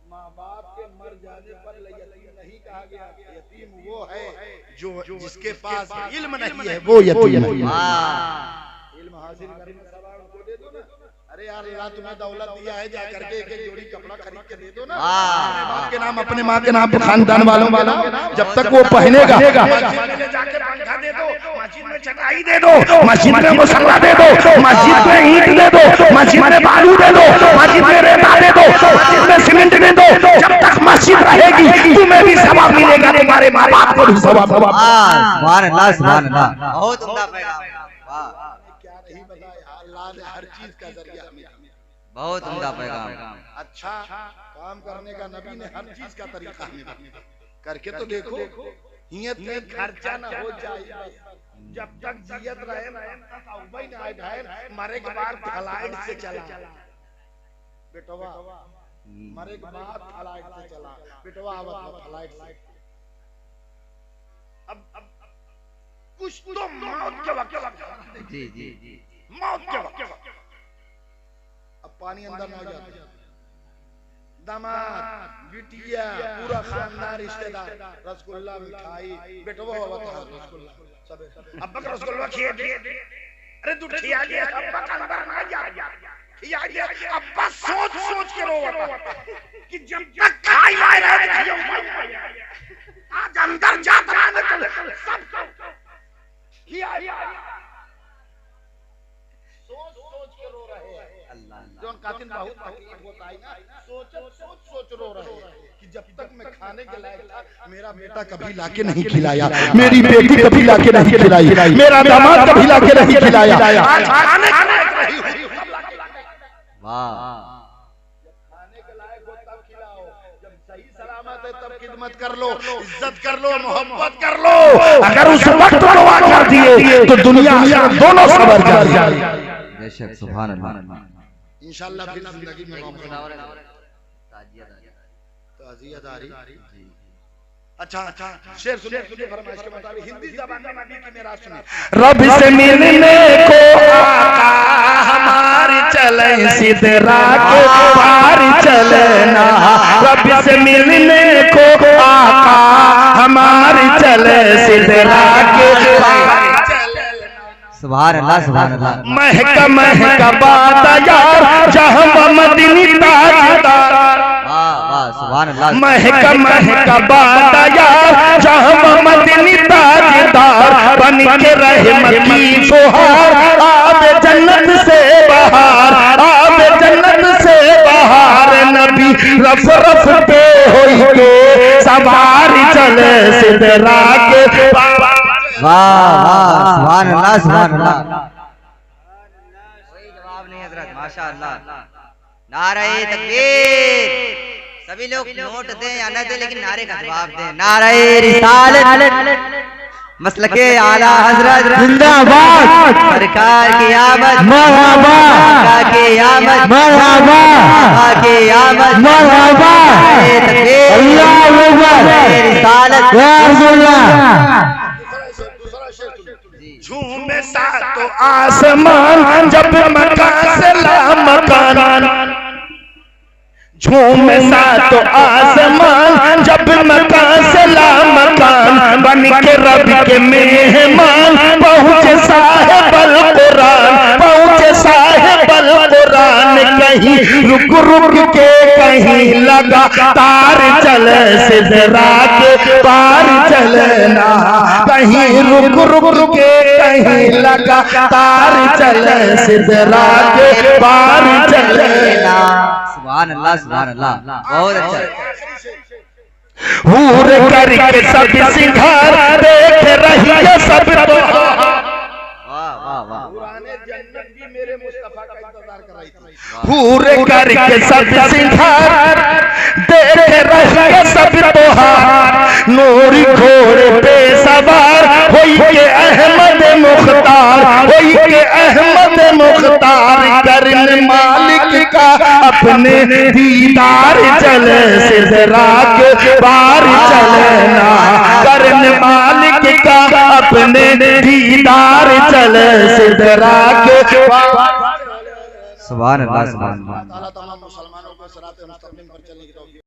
माँ बाप के मर जाने पर यतीम नहीं कहा गया। यतीम वो है जो जिसके पास इल्म नहीं है, वो यतीम है। इल्म हासिल करने सवाल उनको दे दो ना। अरे यार अल्लाह तुम्हें दौलत दिया है, जा करके एक जोड़ी कपड़ा खरीद के दे दो ना। अपने बाप के नाम, अपने माँ के नाम पे खानदान वालों वाला जब तक वो पहनेगा। मस्जिद में जाके पंखा दे दो, मस्जिद में चटाई दे दो, मस्जिद में मुसल्ला दे दो, मस्जिद में ईंट दे दो, मस्जिद में बालू दे दो, मस्जिद में रेता दे दो, मस्जिद में सीमेंट दे दो। जब तक मस्जिद रहेगी तुम्हें भी सवाब मिलेगा, तुम्हारे माँ बाप को भी सवाब। सुभान अल्लाह सुभान अल्लाह। बहुत उम्दा पैगाम। वाह क्या नहीं बताया। अल्लाह ने हर चीज का जरिया हमें बहुत उम्दा पैगाम। अच्छा काम करने का नबी ने हर चीज का तरीका हमें बताया। करके तो देखो, हियत में खर्चा ना हो जाए, जब तक जियत रहे मरे के बाद फ्लाइट से चला बेटवा, मरे के बाद फ्लाइट से चला बेटवा, आवत फ्लाइट से। अब कुछ तो मौत के वक्त, जी जी जी, मौत के वक्त अब पानी अंदर ना जाता, दामाद बिटिया पूरा खानदान रिश्तेदार रसगुल्ला मिठाई बेटवा रसगुल्ला सब, अब्बा का रसगुल्ला खिया दे, अरे तू खिया दे, अब्बा का अंदर ना जा, खिया दे। अब्बा सोच सोच के रोता कि जब तक खाई लाए रहे आज अंदर जाता ना सब खिया, सोच सोच के रो रहे हैं। जो कातिल बहुत तकलीफ होता है ना, सोच रो रहे कि जब तक मैं खाने के लायक था, मेरा बेटा कभी लाके नहीं खिलाया, मेरी बेटी कभी लाके नहीं खिलाई, मेरा दामाद कभी लाके नहीं खिलाया, आज खाने के लायक नहीं हुई। वाह, खाने के लायक हो तब खिलाओ, जब सही सलामत है तब खिदमत कर लो, इज्जत कर लो, मोहब्बत कर लो। अगर उस वक्त दुआ कर दिए तो दुनिया आखिरत दोनों सबर कर जाए। बेशक, सुभान अल्लाह। इंशाअल्लाह फिर जिंदगी में मौका ताजियादारी। अच्छा अच्छा, शेर सुनिए, फरमाइश के मुताबिक हिंदी ज़बान में नबी की मेराज सुनिए। रब से मिलने को आका हमारी चले सिदरा के पार चलना, रब से मिलने को आका हमारी चले सिदरा के पार। सुभान अल्लाह, सुभान अल्लाह। महका महका बात यार जहां मदनी ताजदार, वाह वाह, सुभान अल्लाह। महका महका बात यार जहां मदनी ताजदार, बन के रहमत की फुहार आवे जन्नत से बाहर, आवे जन्नत से बाहर। नबी रफ रफ पे होई के सवार चले सिदरा के पार। वाह वाह, सुभान अल्लाह, सुभान अल्लाह। कोई जवाब नहीं हजरत, माशाअल्लाह। नारे तकबीर। सभी लोग नोट दें या न दें, लेकिन नारे का जवाब दें। नारे रिसालत, मसलके आला हजरत जिंदाबाद, सरकार की आमद मरहबा, सरकार की आमद मरहबा, सरकार की आमद मरहबा। अल्लाहू अकबर, रिसालत या रसूलल्लाह। झूमे सातो आसमान जब मकान से ला मकान, झूमे सातो आसमान जब मकान से ला मकान, बन के रब के मेहमान पहुँचे साहिबल कुरान, पहुँचे साहिबल कुरान। कहीं रुक रुक के कहीं लगातार चले सिदरा के पार चलना, कहीं रुक रुक के कहीं लगातार चले सिदरा के पार चलना। सुभान अल्लाह, सुभान अल्लाह। बहुत अच्छा। हूर करके सब सिंगार देख रही है सब तो। वाह वाह वाह। पुराने जन्नत भी मेरे मुस्तफा का इंतजार कर रही थी। हूर करके सब सिंगार देख रही है सब तोहार, नूरी घोड़े पे सवार होई के अहमद मुख्तार, होई के अहमद मुख्तार। करने मालिक का अपने दीदार चले सिदरा के पार चलना, करने मालिक का अपने दीदार चले सिदरा के पार। सुभान अल्लाह, सुभान अल्लाह। तमाम मुसलमानों को सिरात मुस्तकीम पर चलने की तौफीक